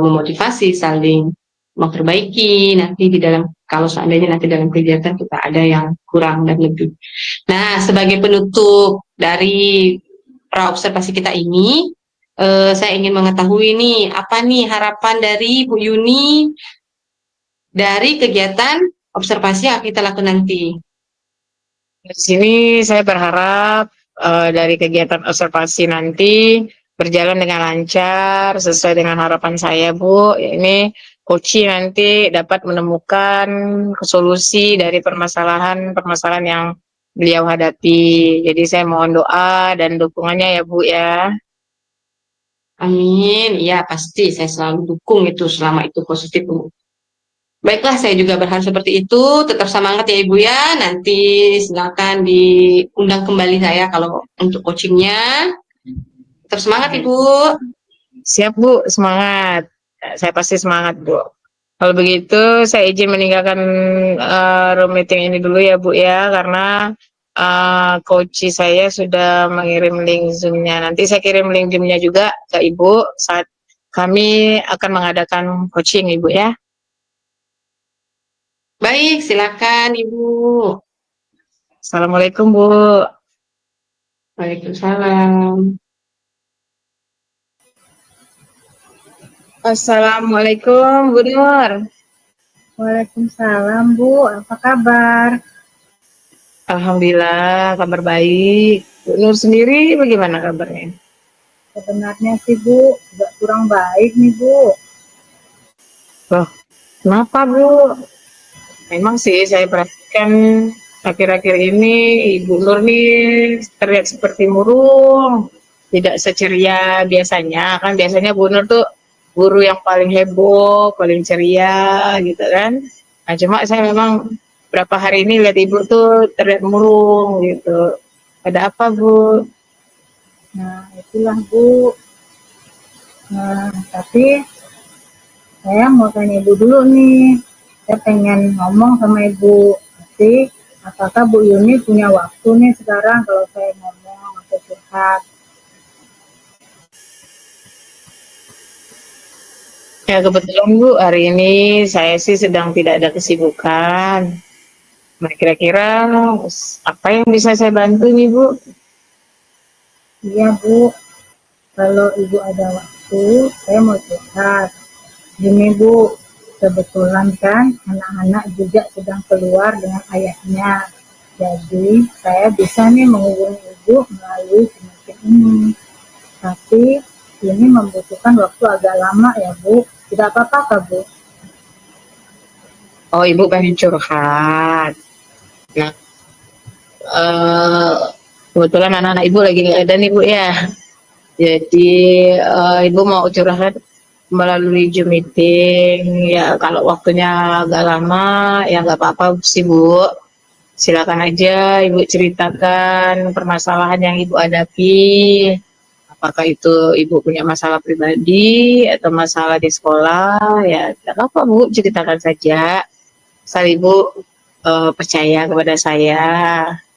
Speaker 1: memotivasi, saling memperbaiki nanti di dalam, kalau seandainya nanti dalam kegiatan kita ada yang kurang dan lebih. Nah, sebagai penutup dari praobservasi kita ini, saya ingin mengetahui nih, apa nih harapan dari Bu Yuni dari kegiatan observasi yang kita lakukan nanti?
Speaker 4: Di sini saya berharap dari kegiatan observasi nanti berjalan dengan lancar sesuai dengan harapan saya Bu. Ini coach nanti dapat menemukan solusi dari permasalahan yang beliau hadapi. Jadi saya mohon doa dan dukungannya ya Bu ya.
Speaker 1: Amin, ya pasti saya selalu dukung itu selama itu positif Bu. Baiklah, saya juga berharap seperti itu. Tetap semangat ya Ibu ya. Nanti silakan diundang kembali saya kalau untuk coachingnya. Tetap semangat Ibu.
Speaker 4: Siap Bu, semangat. Saya pasti semangat Bu. Kalau begitu saya izin meninggalkan room meeting ini dulu ya Bu ya, karena coach saya sudah mengirim link Zoom-nya. Nanti saya kirim link Zoom-nya juga ke Ibu saat kami akan mengadakan coaching Ibu ya.
Speaker 1: Baik, silakan Ibu.
Speaker 4: Assalamualaikum Bu.
Speaker 1: Waalaikumsalam.
Speaker 4: Assalamualaikum Bu Nur.
Speaker 3: Waalaikumsalam Bu, apa kabar?
Speaker 4: Alhamdulillah kabar baik. Bu Nur sendiri bagaimana kabarnya?
Speaker 3: Sebenarnya sih Bu, juga kurang baik nih Bu.
Speaker 4: Loh, kenapa Bu? Memang sih saya perhatikan akhir-akhir ini Ibu Nur nih terlihat seperti murung, tidak seceria biasanya. Kan biasanya Bu Nur tuh guru yang paling heboh, paling ceria gitu kan. Nah cuma saya memang berapa hari ini lihat Ibu tuh terlihat murung gitu. Ada apa Bu?
Speaker 3: Nah, itulah Bu. Nah, tapi saya mau tanya Ibu dulu nih. Saya pengen ngomong sama Ibu. Tapi apakah Bu Yuni punya waktu nih sekarang kalau saya ngomong atau curhat?
Speaker 4: Ya kebetulan Bu, hari ini saya sih sedang tidak ada kesibukan. Nah kira-kira apa yang bisa saya bantu nih Bu?
Speaker 3: Iya Bu, kalau Ibu ada waktu, saya mau curhat. Gini Bu, kebetulan kan anak-anak juga sedang keluar dengan ayahnya. Jadi saya bisa nih menghubungi Ibu melalui semacam ini. Tapi ini membutuhkan waktu agak lama ya Bu. Tidak apa-apa Bu?
Speaker 4: Oh Ibu pengen curhat. Nah kebetulan anak-anak Ibu lagi nggak ada nih Bu ya. Jadi Ibu mau curhat melalui Zoom meeting. Ya kalau waktunya agak lama ya nggak apa-apa sih Bu. Silakan aja Ibu ceritakan permasalahan yang Ibu hadapi. Apakah itu Ibu punya masalah pribadi atau masalah di sekolah, ya tidak apa-apa Bu, ceritakan saja. Asal Ibu percaya kepada saya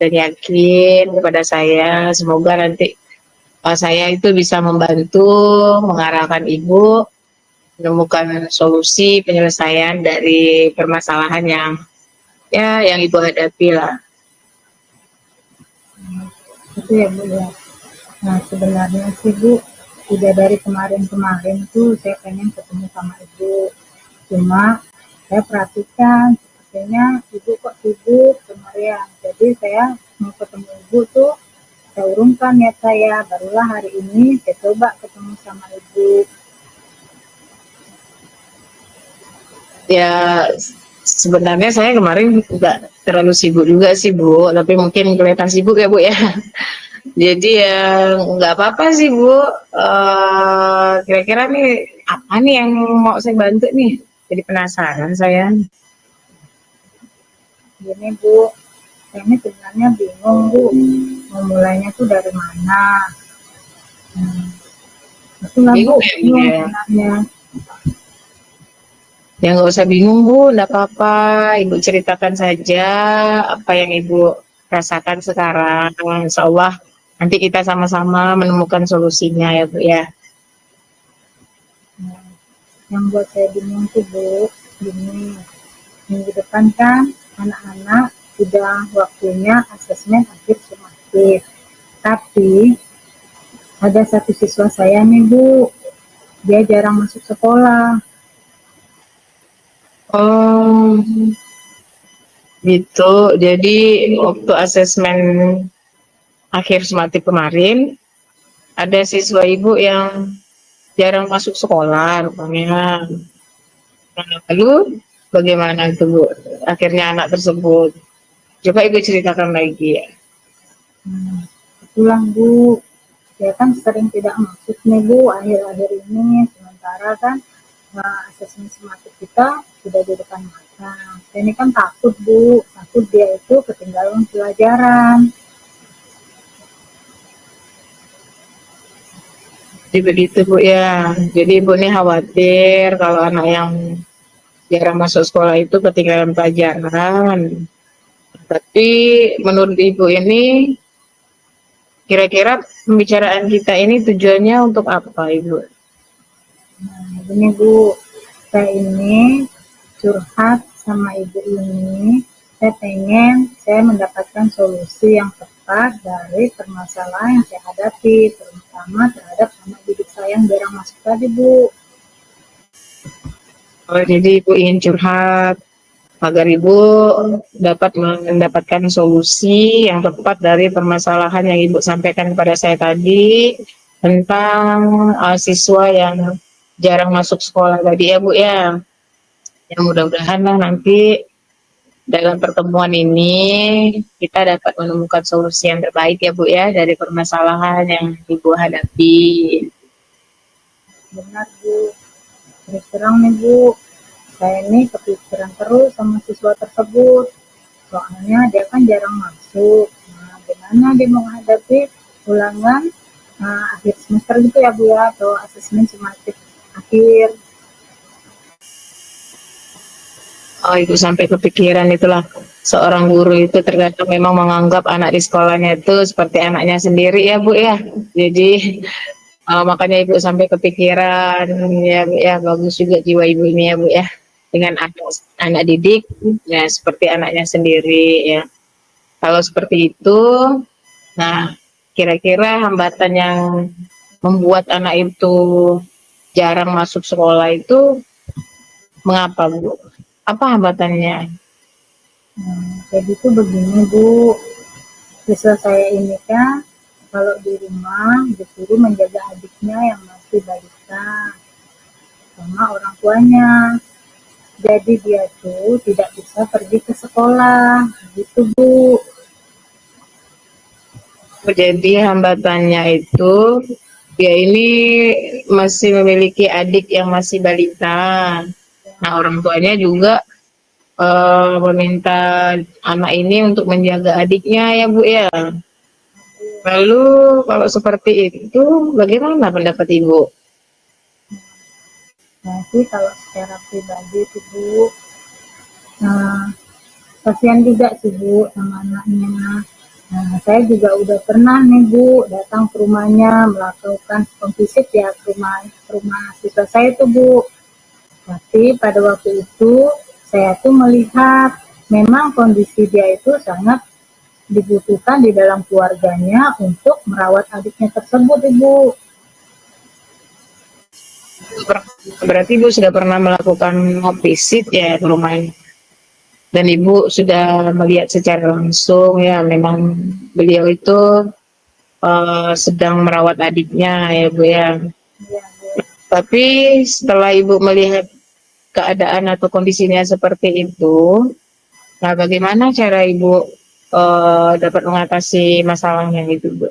Speaker 4: dan yakin kepada saya, semoga nanti saya itu bisa membantu mengarahkan Ibu menemukan solusi penyelesaian dari permasalahan yang Ibu hadapi lah.
Speaker 3: Itu ya Bu ya. Nah sebenarnya sih Bu, udah dari kemarin-kemarin tuh saya pengen ketemu sama ibu. Cuma saya perhatikan sepertinya ibu kok sibuk kemarin. Jadi saya mau ketemu ibu tuh saya urungkan niat saya. Barulah hari ini saya coba ketemu sama ibu.
Speaker 4: Ya, sebenarnya saya kemarin nggak terlalu sibuk juga sih Bu, tapi mungkin kelihatan sibuk ya Bu ya. Jadi ya nggak apa-apa sih Bu. Kira-kira nih apa nih yang mau saya bantu nih? Jadi penasaran saya.
Speaker 3: Gini Bu, saya ini sebenarnya bingung Bu, mau mulainya tuh dari mana. Itulah Bu,
Speaker 4: Bingung ya, Bu,
Speaker 3: bingung
Speaker 4: ya?
Speaker 3: sebenarnya.
Speaker 4: Ya nggak usah bingung Bu, nggak apa-apa. Ibu ceritakan saja apa yang Ibu rasakan sekarang. Insya Allah nanti kita sama-sama menemukan solusinya ya Bu ya.
Speaker 3: Nah, yang buat saya bingung tuh Bu, gini, minggu depan kan anak-anak sudah waktunya asesmen akhir semester. Tapi ada satu siswa saya nih Bu, dia jarang masuk sekolah.
Speaker 4: Oh, gitu. Jadi waktu asesmen akhir semester kemarin ada siswa Ibu yang jarang masuk sekolah rupanya. Nah, lalu bagaimana itu Bu? Akhirnya anak tersebut. Coba Ibu ceritakan lagi ya.
Speaker 3: Itulah Bu, saya kan sering tidak masuk nih Bu akhir-akhir ini. Sementara kan asesmen semester kita sudah di depan mata. Saya ini kan takut Bu, takut dia itu ketinggalan pelajaran.
Speaker 4: Jadi begitu Bu ya. Jadi Ibu ini khawatir kalau anak yang jarang masuk sekolah itu ketinggalan pelajaran. Tapi menurut Ibu ini kira-kira pembicaraan kita ini tujuannya untuk apa Ibu?
Speaker 3: Nah, ini Bu, saya ini curhat sama ibu ini. Saya pengen saya mendapatkan solusi yang tepat dari permasalahan yang saya hadapi, terutama terhadap anak didik saya yang jarang masuk tadi Bu.
Speaker 4: Oh, jadi Ibu ingin curhat agar Ibu dapat mendapatkan solusi yang tepat dari permasalahan yang Ibu sampaikan kepada saya tadi tentang siswa yang jarang masuk sekolah tadi ya Bu ya. Yang mudah-mudahan lah nanti dalam pertemuan ini kita dapat menemukan solusi yang terbaik ya Bu ya dari permasalahan yang Ibu hadapi.
Speaker 3: Benar Bu, terus terang nih Bu, saya ini kepikiran terus sama siswa tersebut. Soalnya dia kan jarang masuk. Nah, gimana dia menghadapi ulangan akhir semester gitu ya Bu ya, atau asesmen semester akhir.
Speaker 4: Oh, Ibu sampai kepikiran itulah seorang guru itu terkadang memang menganggap anak di sekolahnya itu seperti anaknya sendiri ya Bu ya. Jadi makanya Ibu sampai kepikiran ya Bu ya, bagus juga jiwa Ibu ini ya Bu ya. Dengan anak didik ya seperti anaknya sendiri ya. Kalau seperti itu, nah kira-kira hambatan yang membuat anak itu jarang masuk sekolah itu mengapa Bu? Apa hambatannya?
Speaker 3: Jadi tuh begini Bu, siswa saya ini kan kalau di rumah disuruh menjaga adiknya yang masih balita sama orang tuanya. Jadi dia tuh tidak bisa pergi ke sekolah, gitu Bu.
Speaker 4: Jadi hambatannya itu ya ini masih memiliki adik yang masih balita. Nah orang tuanya juga meminta anak ini untuk menjaga adiknya ya Bu ya. Lalu kalau seperti itu bagaimana pendapat Ibu?
Speaker 3: Nah sih kalau secara pribadi tuh Bu, kasihan juga sih Bu sama anaknya. Nah, saya juga udah pernah nih Bu datang ke rumahnya melakukan home visit ya ke rumah siswa saya tuh Bu. Tapi pada waktu itu saya tuh melihat memang kondisi dia itu sangat dibutuhkan di dalam keluarganya untuk merawat adiknya tersebut Ibu.
Speaker 4: Berarti Ibu sudah pernah melakukan visit ya ke rumahnya. Dan Ibu sudah melihat secara langsung ya memang beliau itu sedang merawat adiknya ya Bu ya.
Speaker 3: Iya, Bu.
Speaker 4: Tapi setelah Ibu melihat keadaan atau kondisinya seperti itu, nah bagaimana cara Ibu dapat mengatasi masalahnya itu Bu?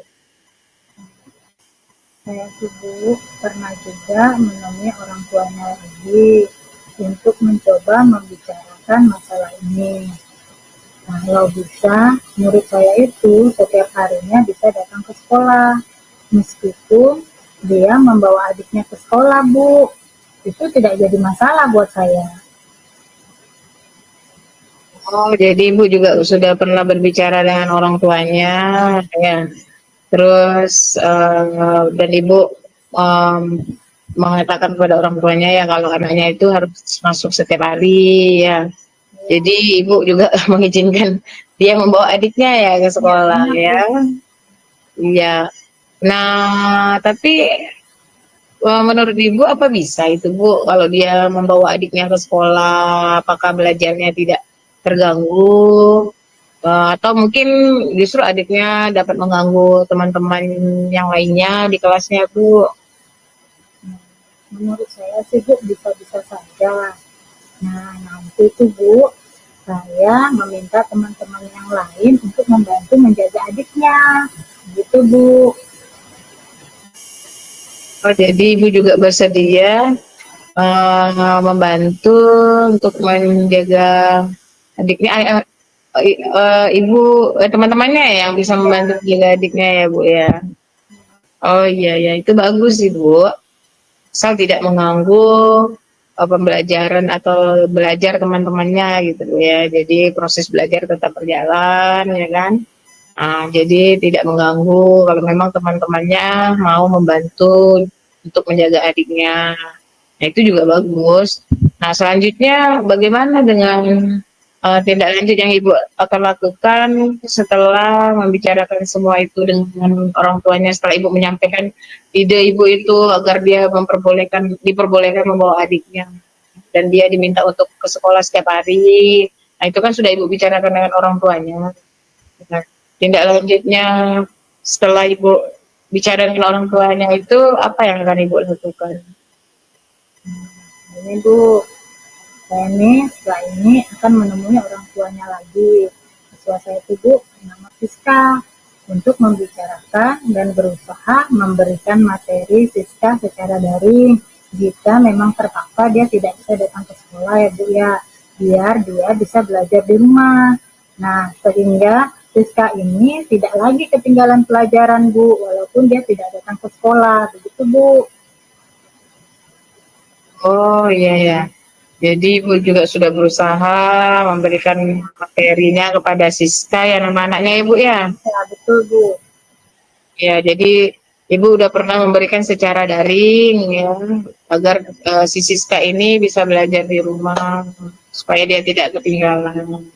Speaker 3: Saya tuh Bu pernah juga menemui orang tuanya lagi untuk mencoba membicarakan masalah ini. Nah, kalau bisa, murid saya itu setiap harinya bisa datang ke sekolah. Meskipun dia membawa adiknya ke sekolah, Bu. Itu tidak jadi masalah buat saya.
Speaker 4: Oh, jadi Ibu juga sudah pernah berbicara dengan orang tuanya, ya. Terus dan Ibu em, mengatakan kepada orang tuanya ya kalau anaknya itu harus masuk setiap hari, ya. Jadi Ibu juga mengizinkan dia membawa adiknya ya ke sekolah, ya. Iya. Nah, tapi menurut Ibu apa bisa itu Bu kalau dia membawa adiknya ke sekolah, apakah belajarnya tidak terganggu? Atau mungkin justru adiknya dapat mengganggu teman-teman yang lainnya di kelasnya Bu?
Speaker 3: Menurut saya sih Bu bisa-bisa saja. Nah, nanti tuh Bu, saya meminta teman-teman yang lain untuk membantu menjaga adiknya. Gitu Bu.
Speaker 4: Oh, jadi Ibu juga bersedia membantu untuk menjaga adiknya. Ibu teman-temannya yang bisa membantu menjaga adiknya ya Bu ya. Oh iya ya itu bagus sih Bu. Asal tidak mengganggu pembelajaran atau belajar teman-temannya gitu ya. Jadi proses belajar tetap berjalan ya kan. Jadi tidak mengganggu kalau memang teman-temannya mau membantu untuk menjaga adiknya. Nah, itu juga bagus. Nah, selanjutnya bagaimana dengan tindak lanjut yang Ibu akan lakukan setelah membicarakan semua itu dengan orang tuanya setelah Ibu menyampaikan ide Ibu itu agar dia diperbolehkan membawa adiknya dan dia diminta untuk ke sekolah setiap hari. Nah, itu kan sudah Ibu bicarakan dengan orang tuanya. Nah, tindak lanjutnya setelah Ibu bicara dengan orang tuanya itu apa yang akan Ibu lakukan?
Speaker 3: Ini Bu, saya nih setelah ini akan menemui orang tuanya lagi. Siswa saya itu Bu, nama Siska, untuk membicarakan dan berusaha memberikan materi Siska secara daring. Jika memang terpaksa dia tidak bisa datang ke sekolah ya Bu ya, biar dia bisa belajar di rumah. Nah, sehingga Siska ini tidak lagi ketinggalan pelajaran Bu, walaupun dia tidak datang ke sekolah, begitu Bu.
Speaker 4: Oh iya ya. Jadi Ibu juga sudah berusaha memberikan materinya kepada Siska ya nama anaknya Ibu ya.
Speaker 3: Ya, betul Bu.
Speaker 4: Ya, jadi Ibu udah pernah memberikan secara daring ya agar si Siska ini bisa belajar di rumah supaya dia tidak ketinggalan.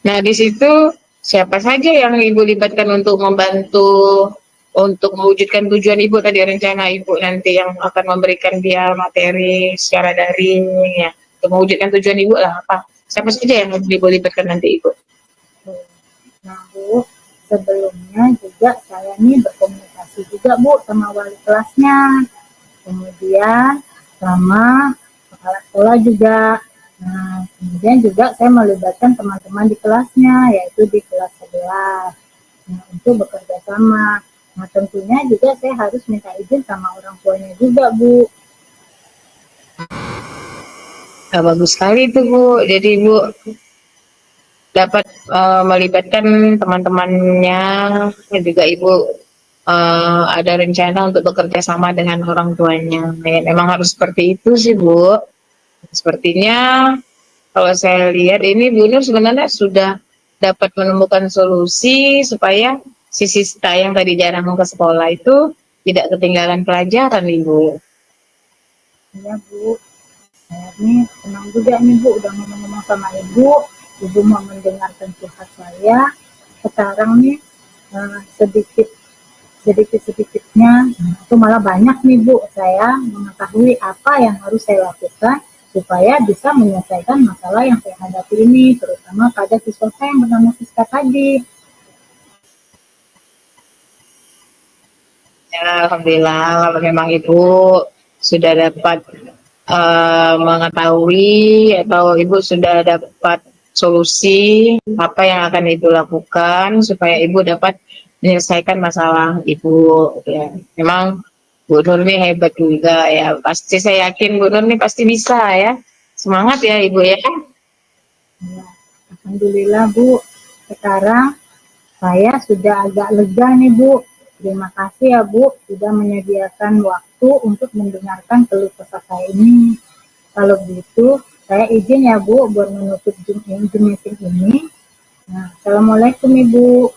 Speaker 4: Nah, di situ siapa saja yang Ibu libatkan untuk membantu untuk mewujudkan tujuan Ibu tadi rencana Ibu nanti yang akan memberikan dia materi secara daring ya untuk mewujudkan tujuan Ibu lah apa? Siapa saja yang Ibu libatkan nanti Ibu?
Speaker 3: Nah Bu, sebelumnya juga saya nih berkomunikasi juga Bu sama wali kelasnya. Kemudian sama kepala sekolah juga. Nah, kemudian juga saya melibatkan teman-teman di kelasnya, yaitu di kelas 11. Nah, untuk bekerja sama. Nah, tentunya juga saya harus minta izin sama orang tuanya juga, Bu.
Speaker 4: Nah, bagus sekali itu Bu. Jadi Ibu dapat melibatkan teman-temannya dan juga Ibu ada rencana untuk bekerja sama dengan orang tuanya. Ya, memang harus seperti itu sih Bu. Sepertinya kalau saya lihat ini Bu Nur sebenarnya sudah dapat menemukan solusi supaya si Sista yang tadi jarang ke sekolah itu tidak ketinggalan pelajaran Ibu.
Speaker 3: Iya Bu, saya nih senang juga nih Bu udah ngomong-ngomong sama Ibu. Ibu mau mendengarkan curhat saya. Sekarang nih sedikit sedikit-sedikitnya. Itu malah banyak nih Bu, saya mengetahui apa yang harus saya lakukan supaya bisa menyelesaikan masalah yang saya hadapi ini, terutama pada siswa saya yang bernama Siska tadi.
Speaker 4: Ya, alhamdulillah kalau memang Ibu sudah dapat mengetahui atau Ibu sudah dapat solusi apa yang akan Ibu lakukan supaya Ibu dapat menyelesaikan masalah Ibu. Ya, memang Bu Nur nih hebat juga ya. Pasti saya yakin Bu Nur nih pasti bisa ya. Semangat ya Ibu ya.
Speaker 3: Ya, alhamdulillah Bu, sekarang saya sudah agak lega nih Bu. Terima kasih ya Bu, sudah menyediakan waktu untuk mendengarkan keluh kesah saya ini. Kalau begitu, saya izin ya Bu buat menutup Zoom meeting ini. Nah, Assalamualaikum Ibu.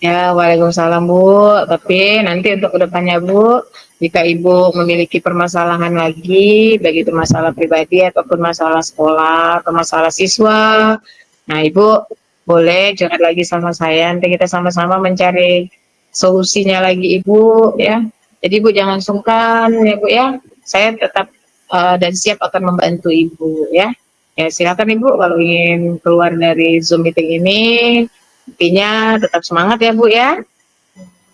Speaker 4: Ya, waalaikumsalam Bu. Tapi nanti untuk kedepannya Bu, jika Ibu memiliki permasalahan lagi, baik itu masalah pribadi ataupun masalah sekolah atau masalah siswa, nah Ibu boleh curhat lagi sama saya. Nanti kita sama-sama mencari solusinya lagi Ibu ya. Jadi Ibu jangan sungkan ya Bu ya. Saya tetap dan siap akan membantu Ibu ya. Ya silakan Ibu kalau ingin keluar dari Zoom meeting ini. Intinya tetap semangat ya Bu ya.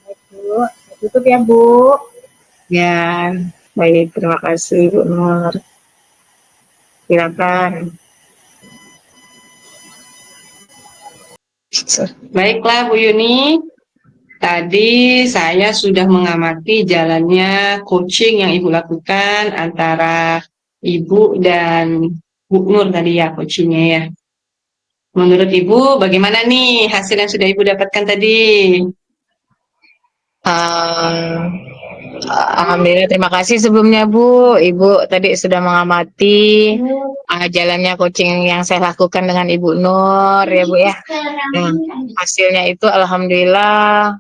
Speaker 3: Baik Bu, saya tutup ya Bu.
Speaker 4: Ya, baik terima kasih Bu Nur. Silakan.
Speaker 1: Baiklah Bu Yuni, tadi saya sudah mengamati jalannya coaching yang Ibu lakukan antara Ibu dan Bu Nur tadi ya coachingnya ya. Menurut Ibu bagaimana nih hasil yang sudah Ibu dapatkan tadi?
Speaker 4: Uh, Alhamdulillah terima kasih sebelumnya Bu. Ibu tadi sudah mengamati jalannya coaching yang saya lakukan dengan Ibu Nur ya Bu ya. Nah, hasilnya itu alhamdulillah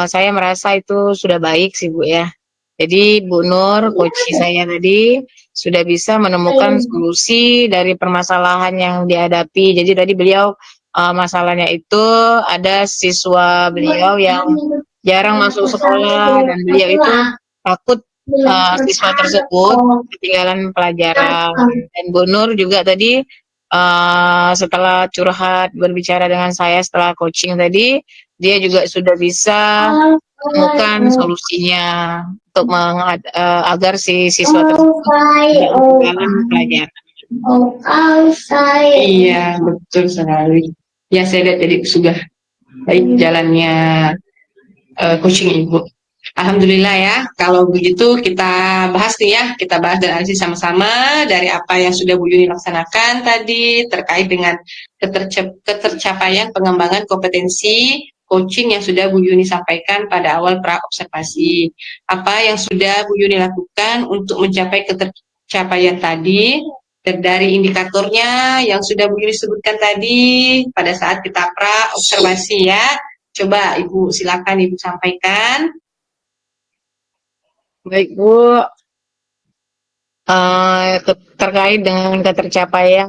Speaker 4: saya merasa itu sudah baik sih Bu ya. Jadi Bu Nur, coach saya tadi sudah bisa menemukan solusi dari permasalahan yang dihadapi. Jadi tadi beliau masalahnya itu ada siswa beliau yang jarang masuk sekolah dan beliau itu takut siswa tersebut ketinggalan pelajaran. Dan Bu Nur juga tadi setelah curhat berbicara dengan saya setelah coaching tadi, dia juga sudah bisa menemukan solusinya untuk agar si siswa tersebut tidak ketinggalan pelajaran.
Speaker 1: Iya, betul sekali. Ya, saya lihat jadi sudah baik jalannya coaching Ibu. Alhamdulillah ya, kalau begitu kita bahas nih ya, kita bahas dan analisis sama-sama dari apa yang sudah Bu Yuni laksanakan tadi terkait dengan ketercapaian pengembangan kompetensi coaching yang sudah Bu Yuni sampaikan pada awal pra-observasi. Apa yang sudah Bu Yuni lakukan untuk mencapai ketercapaian tadi, dari indikatornya yang sudah Bu Yuni sebutkan tadi pada saat kita pra-observasi ya. Coba Ibu silakan Ibu sampaikan.
Speaker 4: Baik Bu, terkait dengan ketercapaian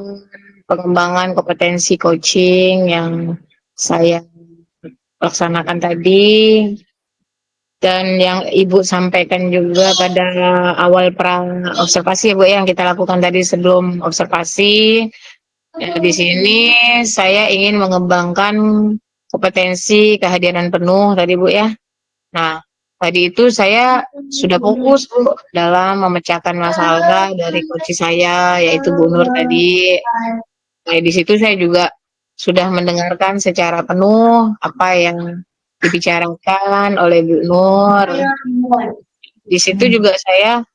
Speaker 4: pengembangan kompetensi coaching yang saya laksanakan tadi dan yang Ibu sampaikan juga pada awal pra observasi ya Bu yang kita lakukan tadi sebelum observasi. Ya, di sini saya ingin mengembangkan kompetensi kehadiran penuh tadi Bu ya. Nah, tadi itu saya sudah fokus Bu dalam memecahkan masalah dari coach saya yaitu Bu Nur tadi. Nah, di situ saya juga sudah mendengarkan secara penuh apa yang dibicarakan oleh Bu Nur. Di situ juga saya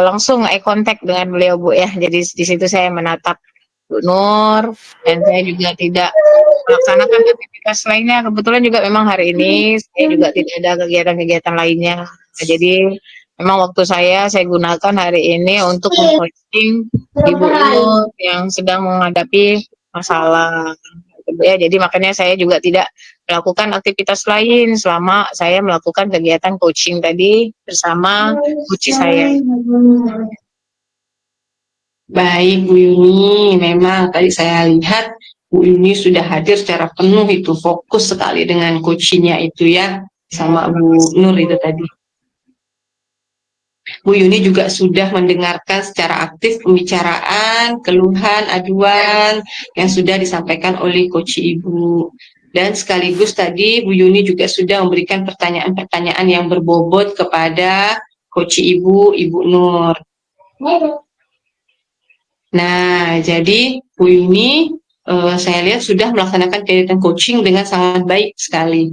Speaker 4: langsung eye contact dengan beliau Bu ya. Jadi di situ saya menatap Bu Nur dan saya juga tidak melaksanakan aktivitas lainnya. Kebetulan juga memang hari ini saya juga tidak ada kegiatan-kegiatan lainnya. Nah, jadi memang waktu saya gunakan hari ini untuk meng-coaching Ibu Nur yang sedang menghadapi masalah. Ya, jadi makanya saya juga tidak melakukan aktivitas lain selama saya melakukan kegiatan coaching tadi bersama coach saya.
Speaker 1: Baik Bu Yuni, memang tadi saya lihat Bu Yuni sudah hadir secara penuh itu fokus sekali dengan coachingnya itu ya. sama Bu Nur itu tadi. Bu Yuni juga sudah mendengarkan secara aktif pembicaraan, keluhan, aduan yang sudah disampaikan oleh Coach Ibu. Dan sekaligus tadi Bu Yuni juga sudah memberikan pertanyaan-pertanyaan yang berbobot kepada Coach Ibu, Ibu Nur. Nah, jadi Bu Yuni saya lihat sudah melaksanakan kegiatan coaching dengan sangat baik sekali.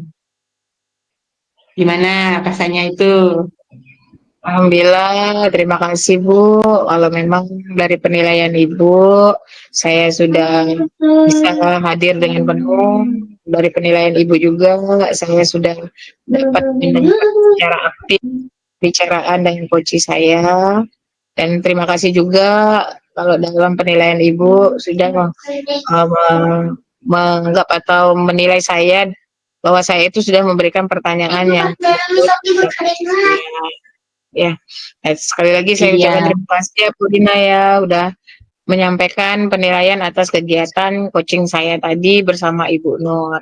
Speaker 1: Gimana rasanya itu?
Speaker 4: Alhamdulillah, terima kasih Bu. Kalau memang dari penilaian Ibu, saya sudah bisa hadir dengan penuh. Dari penilaian Ibu juga, saya sudah dapat mendengar secara aktif bicaraan dengan coach saya. Dan terima kasih juga kalau dalam penilaian Ibu sudah menganggap atau menilai saya bahwa saya itu sudah memberikan pertanyaan yang ya. Sekali lagi saya ucapkan
Speaker 1: Iya,
Speaker 4: terima kasih ya Bu Dina ya udah menyampaikan penilaian atas kegiatan coaching saya tadi bersama Ibu Nur.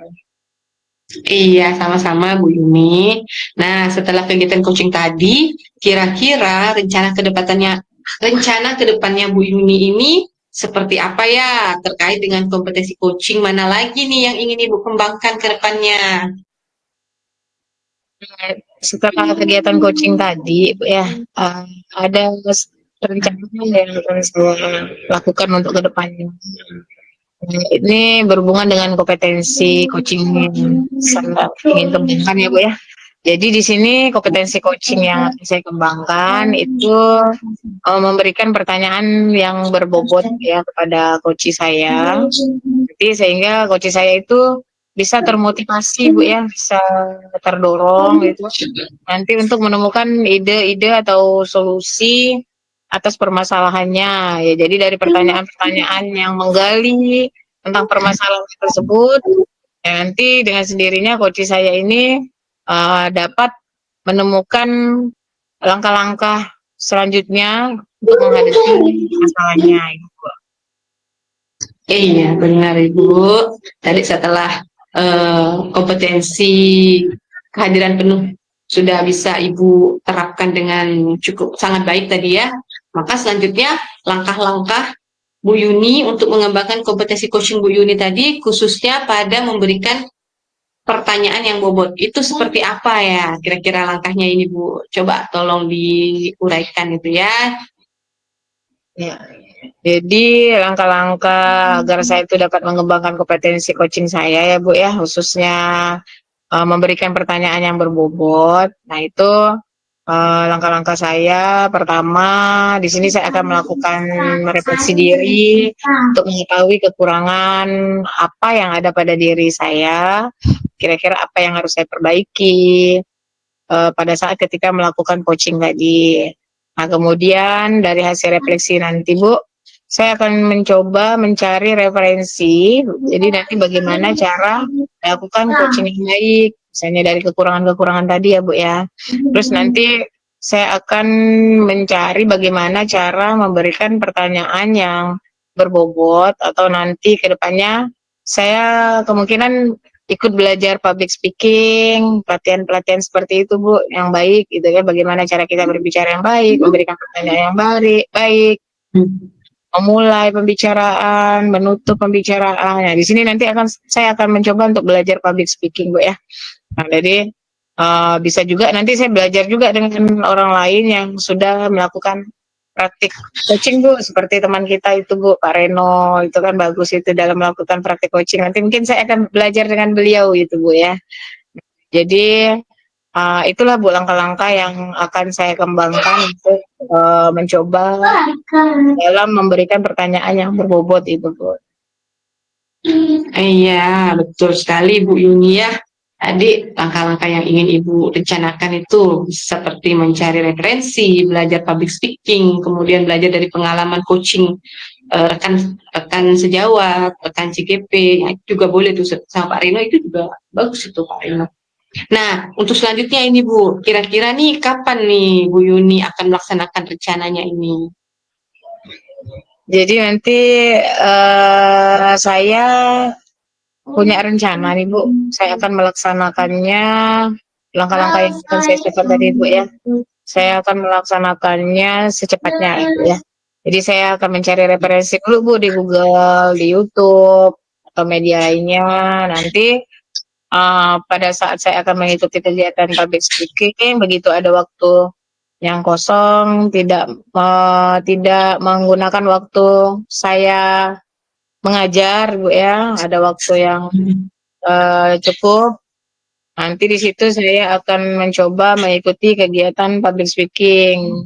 Speaker 1: iya sama-sama Bu Yuni. Nah, setelah kegiatan coaching tadi, kira-kira rencana ke depannya Bu Yuni ini seperti apa ya terkait dengan kompetensi coaching mana lagi nih yang ingin Ibu kembangkan ke depannya?
Speaker 4: Setelah kegiatan coaching tadi ya eh, ada rencana yang akan saya lakukan untuk kedepannya. Ini berhubungan dengan kompetensi coaching yang saya ingin kembangkan ya Bu ya. Jadi di sini kompetensi coaching yang akan saya kembangkan itu memberikan pertanyaan yang berbobot ya kepada coach saya. Jadi sehingga coach saya itu bisa termotivasi Bu ya, bisa terdorong gitu nanti untuk menemukan ide-ide atau solusi atas permasalahannya. Ya, jadi dari pertanyaan-pertanyaan yang menggali tentang permasalahan tersebut, ya, nanti dengan sendirinya coach saya ini dapat menemukan langkah-langkah selanjutnya untuk menghadapi masalahnya.
Speaker 1: Iya, benar Ibu. Tadi setelah kompetensi kehadiran penuh sudah bisa Ibu terapkan dengan cukup sangat baik tadi ya. Maka selanjutnya langkah-langkah Bu Yuni untuk mengembangkan kompetensi coaching Bu Yuni tadi khususnya pada memberikan pertanyaan yang bobot. Itu seperti apa ya kira-kira langkahnya ini Bu? Coba tolong diuraikan itu ya.
Speaker 4: Ya, jadi langkah-langkah agar saya itu dapat mengembangkan kompetensi coaching saya ya Bu ya, khususnya memberikan pertanyaan yang berbobot. Nah itu langkah-langkah saya pertama di sini saya akan melakukan refleksi diri untuk mengetahui kekurangan apa yang ada pada diri saya, kira-kira apa yang harus saya perbaiki pada saat ketika melakukan coaching tadi. Nah, kemudian dari hasil refleksi nanti, Bu, saya akan mencoba mencari referensi. Jadi nanti bagaimana cara melakukan coaching yang baik, misalnya dari kekurangan-kekurangan tadi ya, Bu ya. Terus nanti saya akan mencari bagaimana cara memberikan pertanyaan yang berbobot atau nanti ke depannya saya kemungkinan ikut belajar public speaking, pelatihan-pelatihan seperti itu Bu, yang baik gitu ya, bagaimana cara kita berbicara yang baik, memberikan pertanyaan yang baik, memulai pembicaraan, menutup pembicaraan. Nah, di sini nanti saya akan mencoba untuk belajar public speaking Bu ya. Nah, jadi bisa juga nanti saya belajar juga dengan orang lain yang sudah melakukan praktik coaching Bu, seperti teman kita itu Bu, Pak Reno, itu kan bagus itu dalam melakukan praktik coaching. Nanti mungkin saya akan belajar dengan beliau itu Bu ya. Jadi itulah Bu langkah-langkah yang akan saya kembangkan untuk mencoba dalam memberikan pertanyaan yang berbobot itu Bu.
Speaker 1: Iya, betul sekali Bu Yuni ya. Tadi langkah-langkah yang ingin Ibu rencanakan itu seperti mencari referensi, belajar public speaking, kemudian belajar dari pengalaman coaching rekan sejawat, rekan CGP, ya, itu juga boleh tuh sama Pak Rino itu juga bagus itu Pak Rino. Nah, untuk selanjutnya ini Bu, kira-kira nih kapan nih Bu Yuni akan melaksanakan rencananya ini?
Speaker 4: Jadi nanti saya punya rencana nih Bu, saya akan melaksanakannya langkah-langkah yang akan saya catat tadi Bu ya. Saya akan melaksanakannya secepatnya Ibu ya. Jadi saya akan mencari referensi dulu Bu di Google, di YouTube, atau media lainnya. Nanti pada saat saya akan mengikuti kegiatan public speaking, begitu ada waktu yang kosong, tidak menggunakan waktu saya mengajar Bu ya, ada waktu yang cukup. Nanti di situ saya akan mencoba mengikuti kegiatan public speaking.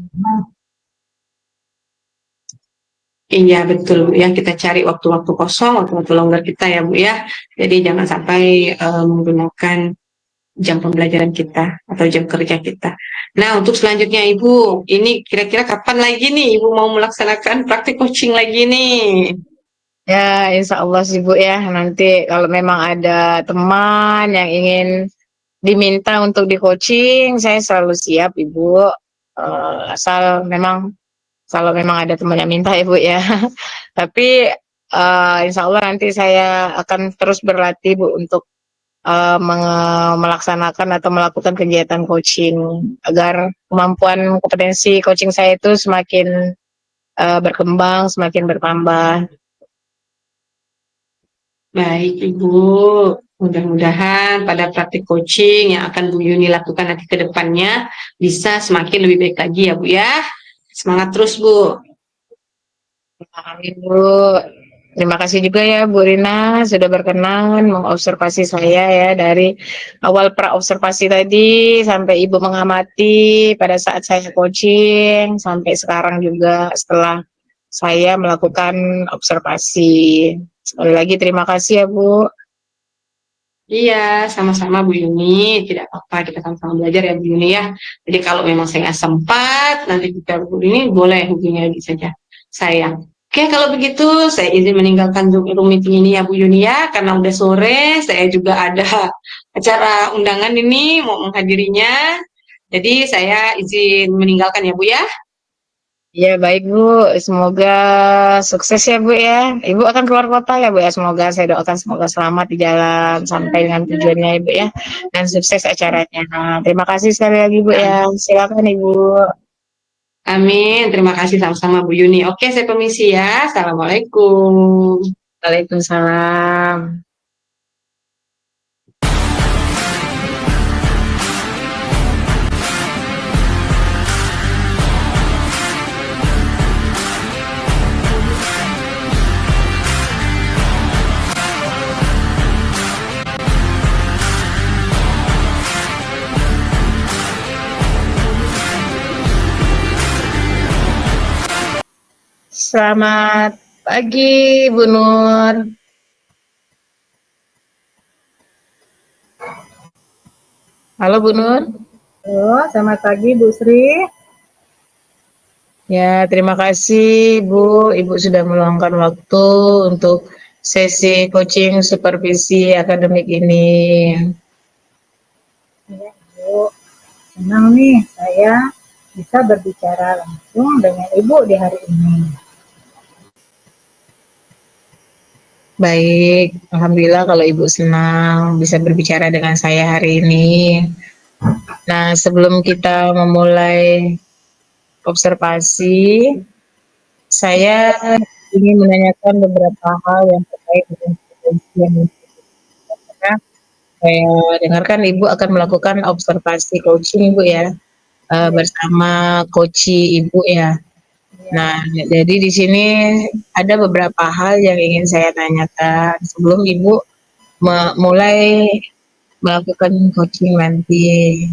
Speaker 1: Iya betul Bu ya, kita cari waktu-waktu kosong, waktu-waktu longgar kita ya Bu ya. Jadi jangan sampai menggunakan jam pembelajaran kita atau jam kerja kita. Nah untuk selanjutnya Ibu, ini kira-kira kapan lagi nih Ibu mau melaksanakan praktik coaching lagi nih?
Speaker 4: Ya, insya Allah sih Bu ya. Nanti kalau memang ada teman yang ingin diminta untuk di coaching, saya selalu siap Ibu. Asal memang kalau memang ada teman yang minta ya Bu ya. Tapi insya Allah nanti saya akan terus berlatih Bu untuk melaksanakan atau melakukan kegiatan coaching agar kemampuan kompetensi coaching saya itu semakin berkembang, semakin bertambah.
Speaker 1: Baik Ibu, mudah-mudahan pada praktik coaching yang akan Bu Yuni lakukan nanti ke depannya bisa semakin lebih baik lagi ya Bu ya. Semangat terus Bu.
Speaker 4: Amin Bu. Terima kasih juga ya Bu Rina sudah berkenan mengobservasi saya ya dari awal pra-observasi tadi sampai Ibu mengamati pada saat saya coaching sampai sekarang juga setelah saya melakukan observasi. Sekali lagi terima kasih ya Bu.
Speaker 1: Iya, sama-sama Bu Yuni. Tidak apa-apa, kita sama-sama belajar ya Bu Yuni ya. Jadi kalau memang saya nggak sempat, nanti kita Bu Yuni boleh hubungi lagi saja saya. Oke, kalau begitu saya izin meninggalkan Zoom meeting ini ya Bu Yuni ya, karena udah sore, saya juga ada acara undangan ini mau menghadirinya. Jadi saya izin meninggalkan ya Bu ya.
Speaker 4: Ya baik Bu, semoga sukses ya Bu ya. Ibu akan keluar kota ya Bu ya. Semoga saya doakan semoga selamat di jalan sampai dengan tujuannya Ibu ya. Dan sukses acaranya. Nah, terima kasih sekali lagi Bu ya. Silakan Ibu.
Speaker 1: Amin. Terima kasih sama-sama Bu Yuni. Oke, saya permisi ya. Assalamualaikum.
Speaker 4: Waalaikumsalam. Selamat pagi Bu Nur. Halo Bu Nur.
Speaker 3: Halo, selamat pagi Bu Sri.
Speaker 4: Ya, terima kasih Bu. Ibu sudah meluangkan waktu untuk sesi coaching supervisi akademik ini.
Speaker 3: Ya, Ibu. Senang nih saya bisa berbicara langsung dengan Ibu di hari ini.
Speaker 4: Baik, Alhamdulillah kalau Ibu senang bisa berbicara dengan saya hari ini. Nah, sebelum kita memulai observasi, saya ingin menanyakan beberapa hal yang terkait dengan potensi yang karena saya dengarkan Ibu akan melakukan observasi coaching Ibu ya, bersama coachi Ibu ya. Nah, jadi di sini ada beberapa hal yang ingin saya tanyakan sebelum Ibu mulai melakukan coaching nanti.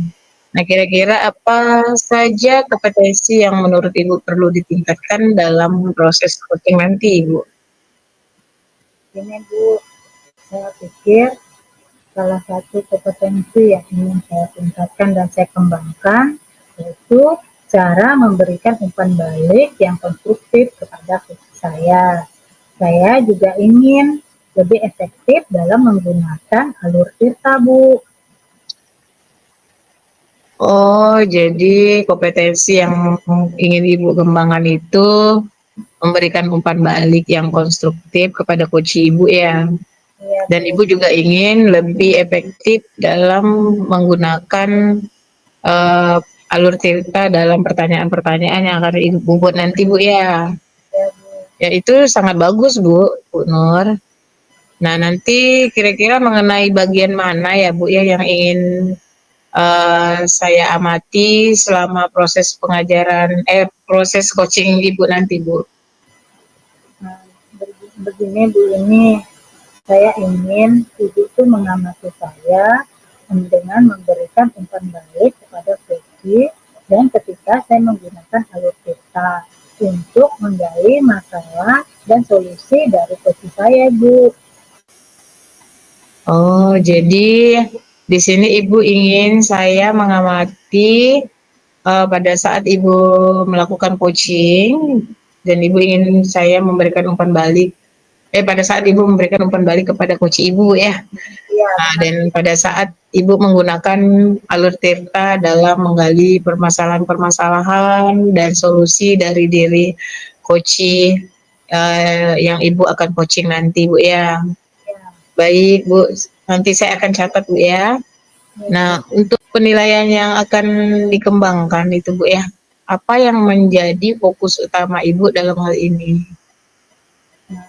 Speaker 4: Nah, kira-kira apa saja kompetensi yang menurut Ibu perlu ditingkatkan dalam proses coaching nanti, Ibu?
Speaker 3: Ini Bu, saya pikir salah satu kompetensi yang ingin saya tingkatkan dan saya kembangkan yaitu cara memberikan umpan balik yang konstruktif kepada coach saya. Saya juga ingin lebih efektif dalam menggunakan alur cerita, Bu.
Speaker 4: Oh, jadi kompetensi yang ingin Ibu kembangkan itu memberikan umpan balik yang konstruktif kepada coach Ibu ya.
Speaker 3: Iya,
Speaker 4: Dan
Speaker 3: Bu.
Speaker 4: Ibu juga ingin lebih efektif dalam menggunakan eh, alur cerita dalam pertanyaan-pertanyaan yang akan Ibu buat nanti Bu ya.
Speaker 3: Ya, Bu.
Speaker 4: Ya itu sangat bagus Bu Nur. Nah nanti kira-kira mengenai bagian mana ya Bu ya yang ingin saya amati selama proses pengajaran, proses coaching Ibu nanti Bu.
Speaker 3: Nah, begini Bu, ini saya ingin Ibu itu mengamati saya dengan memberikan umpan balik kepada Vicky, dan ketika saya menggunakan alur cerita untuk menggali masalah dan solusi dari Vicky saya, Bu.
Speaker 4: Oh, jadi di sini Ibu ingin saya mengamati pada saat Ibu melakukan coaching dan Ibu ingin saya memberikan umpan balik. Pada saat Ibu memberikan umpan balik kepada coach Ibu ya.
Speaker 3: Iya,
Speaker 4: Nah,
Speaker 3: benar.
Speaker 4: dan pada saat Ibu menggunakan alur tirta dalam menggali permasalahan-permasalahan dan solusi dari diri coach yang Ibu akan coaching nanti Bu ya.
Speaker 3: Ya,
Speaker 4: Baik Bu, nanti saya akan catat Bu ya.
Speaker 3: ya,
Speaker 4: Nah,
Speaker 3: Bu.
Speaker 4: untuk penilaian yang akan dikembangkan itu Bu ya, apa yang menjadi fokus utama Ibu dalam hal ini?
Speaker 3: Nah,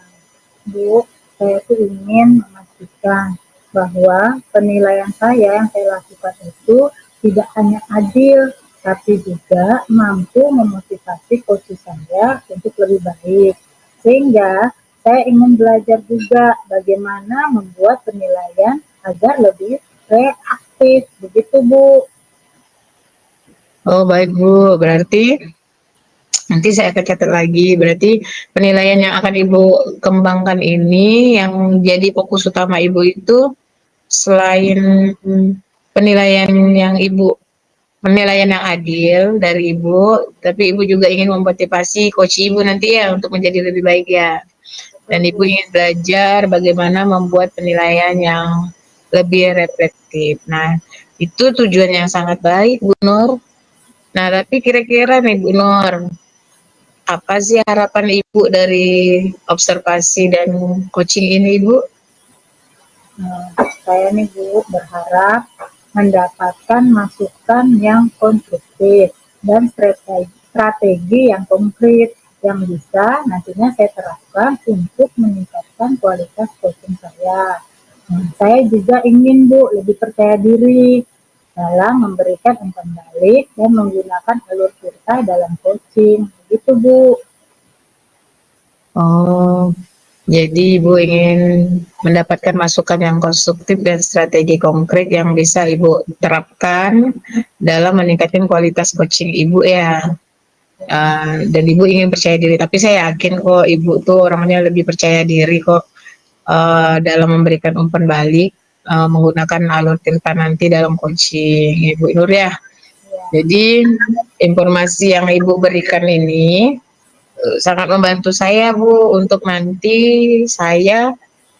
Speaker 3: Bu, saya tuh ingin memastikan bahwa penilaian saya yang saya lakukan itu tidak hanya adil, tapi juga mampu memotivasi coach saya untuk lebih baik. Sehingga saya ingin belajar juga bagaimana membuat penilaian agar lebih reaktif. Begitu, Bu.
Speaker 4: Oh baik Bu, berarti nanti saya akan catat lagi. Berarti penilaian yang akan Ibu kembangkan ini yang jadi fokus utama Ibu itu selain penilaian yang Ibu penilaian yang adil dari Ibu, tapi Ibu juga ingin memotivasi coach Ibu nanti ya untuk menjadi lebih baik ya.
Speaker 3: Betul,
Speaker 4: Dan
Speaker 3: Bu.
Speaker 4: Ibu ingin belajar bagaimana membuat penilaian yang lebih reflektif. Nah, itu tujuan yang sangat baik, Bu Nur. Nah, tapi kira-kira nih Bu Nur, apa sih harapan Ibu dari observasi dan coaching ini, Bu?
Speaker 3: Nah, saya nih Bu berharap mendapatkan masukan yang konstruktif dan strategi yang konkret yang bisa nantinya saya terapkan untuk meningkatkan kualitas coaching saya. Nah, saya juga ingin Bu lebih percaya diri dalam memberikan umpan balik dan menggunakan alur cerita dalam coaching. Begitu Bu.
Speaker 4: Oh, jadi Ibu ingin mendapatkan masukan yang konstruktif dan strategi konkret yang bisa Ibu terapkan dalam meningkatkan kualitas coaching Ibu ya. Dan Ibu ingin percaya diri, tapi saya yakin kok Ibu tuh orangnya lebih percaya diri kok dalam memberikan umpan balik menggunakan alur cerita nanti dalam coaching Ibu Nur ya.
Speaker 3: Ya,
Speaker 4: Jadi informasi yang Ibu berikan ini sangat membantu saya Bu untuk nanti saya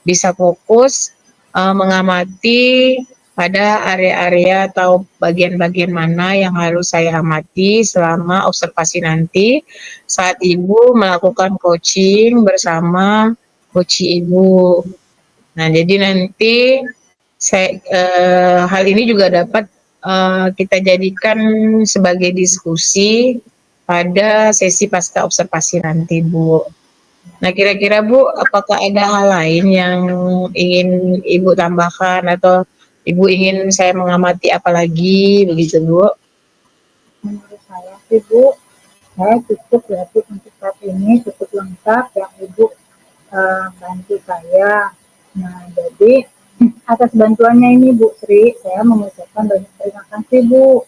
Speaker 4: bisa fokus mengamati pada area-area atau bagian-bagian mana yang harus saya amati selama observasi nanti saat Ibu melakukan coaching bersama coach Ibu. Nah, jadi nanti hal ini juga dapat kita jadikan sebagai diskusi pada sesi pasca observasi nanti, Bu. Nah, kira-kira Bu, apakah ada hal lain yang ingin Ibu tambahkan atau Ibu ingin saya mengamati apa lagi, begitu, Bu?
Speaker 3: menurut saya sih Bu, saya cukup berarti untuk saat ini cukup lengkap yang Ibu bantu saya. Nah, jadi atas bantuannya ini Bu Sri, saya mengucapkan banyak terima kasih Bu.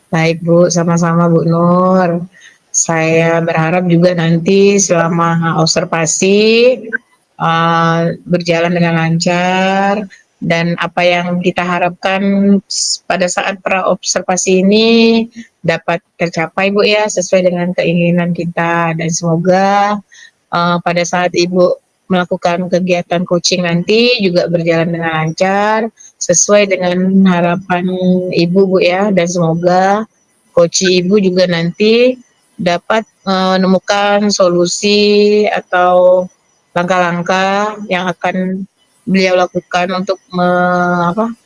Speaker 4: Baik Bu, sama-sama Bu Nur. Saya berharap juga nanti selama observasi berjalan dengan lancar dan apa yang kita harapkan pada saat pra observasi ini dapat tercapai Bu ya sesuai dengan keinginan kita dan semoga pada saat Ibu melakukan kegiatan coaching nanti juga berjalan dengan lancar sesuai dengan harapan Ibu Bu ya dan semoga coach Ibu juga nanti dapat menemukan solusi atau langkah-langkah yang akan beliau lakukan untuk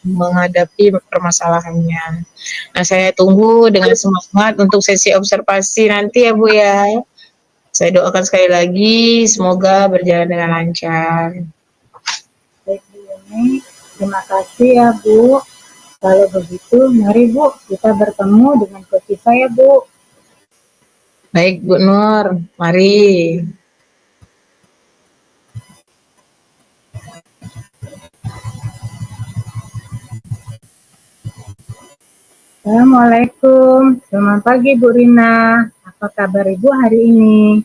Speaker 4: menghadapi permasalahannya. Nah, saya tunggu dengan semangat untuk sesi observasi nanti ya Bu ya. Saya doakan sekali lagi semoga berjalan dengan lancar.
Speaker 3: Baik Bu Yuni, terima kasih ya Bu. Kalau begitu, mari Bu, kita bertemu dengan coach saya Bu.
Speaker 4: Baik Bu Nur, mari.
Speaker 3: Assalamualaikum, selamat pagi Bu Rina. Apa kabar Ibu hari ini?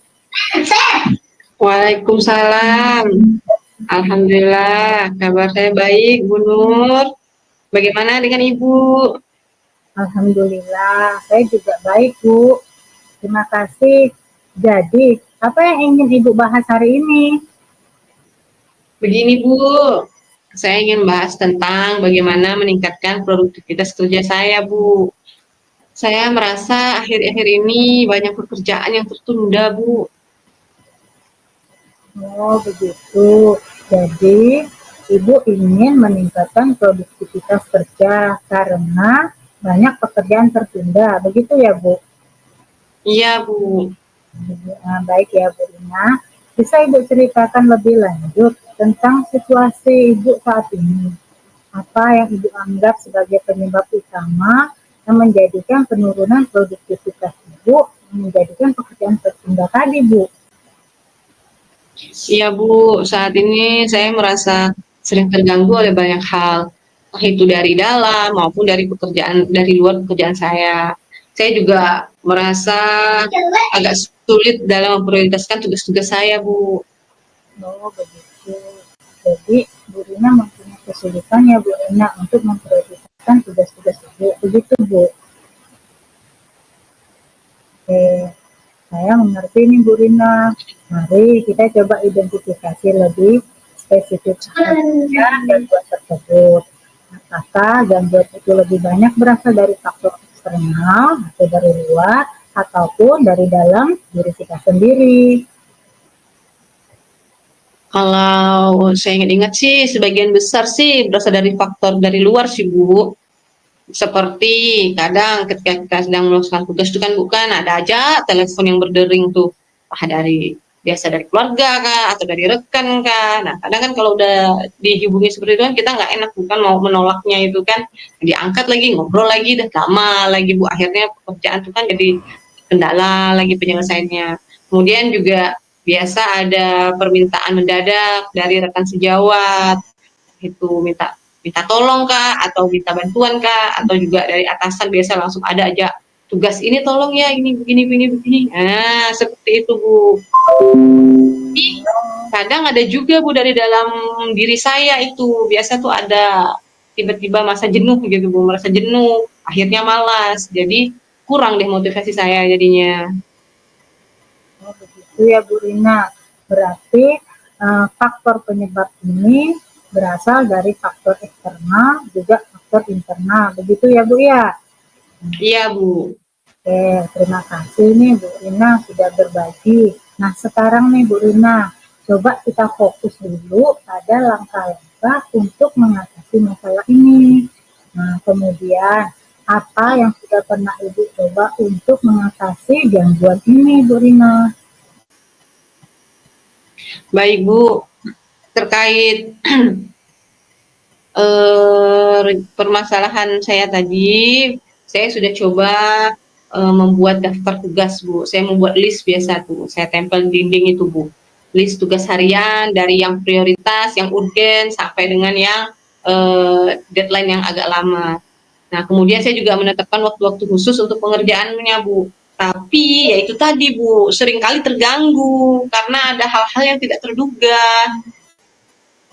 Speaker 1: Waalaikumsalam. Alhamdulillah, kabar saya baik, Bu Nur. Bagaimana dengan Ibu?
Speaker 3: Alhamdulillah, saya juga baik Bu. Terima kasih. Jadi, apa yang ingin Ibu bahas hari ini?
Speaker 1: Begini Bu, saya ingin bahas tentang bagaimana meningkatkan produktivitas kerja saya Bu. Saya merasa akhir-akhir ini banyak pekerjaan yang tertunda Bu.
Speaker 3: Oh, begitu. Jadi, Ibu ingin meningkatkan produktivitas kerja karena banyak pekerjaan tertunda. Begitu ya, Bu?
Speaker 1: Iya Bu.
Speaker 3: Baik ya, Bu Rina. Bisa Ibu ceritakan lebih lanjut tentang situasi Ibu saat ini? Apa yang Ibu anggap sebagai penyebab utama yang menjadikan penurunan produktivitas Ibu, menjadikan pekerjaan tertunda tadi, Bu?
Speaker 1: Iya Bu, saat ini saya merasa sering terganggu oleh banyak hal, entah itu dari dalam maupun dari pekerjaan dari luar pekerjaan saya. Saya juga merasa agak sulit dalam memprioritaskan tugas-tugas saya, Bu.
Speaker 3: Oh, begitu. Jadi, Bu Rina mempunyai kesulitan ya, Bu Rina, untuk memprioritaskan tugas-tugas Ibu. Begitu, Bu. Oke, saya mengerti nih, Bu Rina. Mari kita coba identifikasi lebih spesifik saja gangguan tersebut. Apakah gangguan itu lebih banyak berasal dari faktor eksternal atau dari luar, ataupun dari dalam diri kita sendiri?
Speaker 1: Kalau saya ingat-ingat sih, sebagian besar sih berasal dari faktor dari luar sih, Bu. Seperti kadang ketika kita sedang melaksanakan tugas itu kan bukan ada aja telepon yang berdering tuh, biasa dari keluarga kah atau dari rekan kah. Nah kadang kan kalau udah dihubungi seperti itu kan kita nggak enak bukan mau menolaknya itu kan, diangkat lagi ngobrol lagi dan lama lagi Bu, akhirnya pekerjaan itu kan jadi kendala lagi penyelesaiannya. Kemudian juga biasa ada permintaan mendadak dari rekan sejawat, itu minta minta tolong kah atau minta bantuan kah, atau juga dari atasan biasa langsung ada aja tugas ini tolong ya ini begini begini begini. Nah seperti itu Bu. Tapi kadang ada juga Bu dari dalam diri saya itu biasa tuh ada tiba-tiba masa jenuh gitu Bu, merasa jenuh akhirnya malas, jadi kurang deh motivasi saya jadinya.
Speaker 3: Oh, begitu ya, Bu Rina. Berarti faktor penyebab ini berasal dari faktor eksternal juga faktor internal. Begitu ya, Bu ya?
Speaker 1: Iya Bu.
Speaker 3: Oke, terima kasih nih Bu Rina sudah berbagi. Nah, sekarang nih Bu Rina, coba kita fokus dulu pada langkah-langkah untuk mengatasi masalah ini. Nah, kemudian apa yang sudah pernah Ibu coba untuk mengatasi gangguan ini, Bu Rina?
Speaker 1: Baik Bu, terkait permasalahan saya tadi, saya sudah coba membuat daftar tugas Bu. Saya membuat list biasa tuh, saya tempel di dinding itu Bu. List tugas harian dari yang prioritas, yang urgen sampai dengan yang deadline yang agak lama. Nah, kemudian saya juga menetapkan waktu-waktu khusus untuk pengerjaannya Bu. Tapi ya itu tadi Bu, seringkali terganggu karena ada hal-hal yang tidak terduga.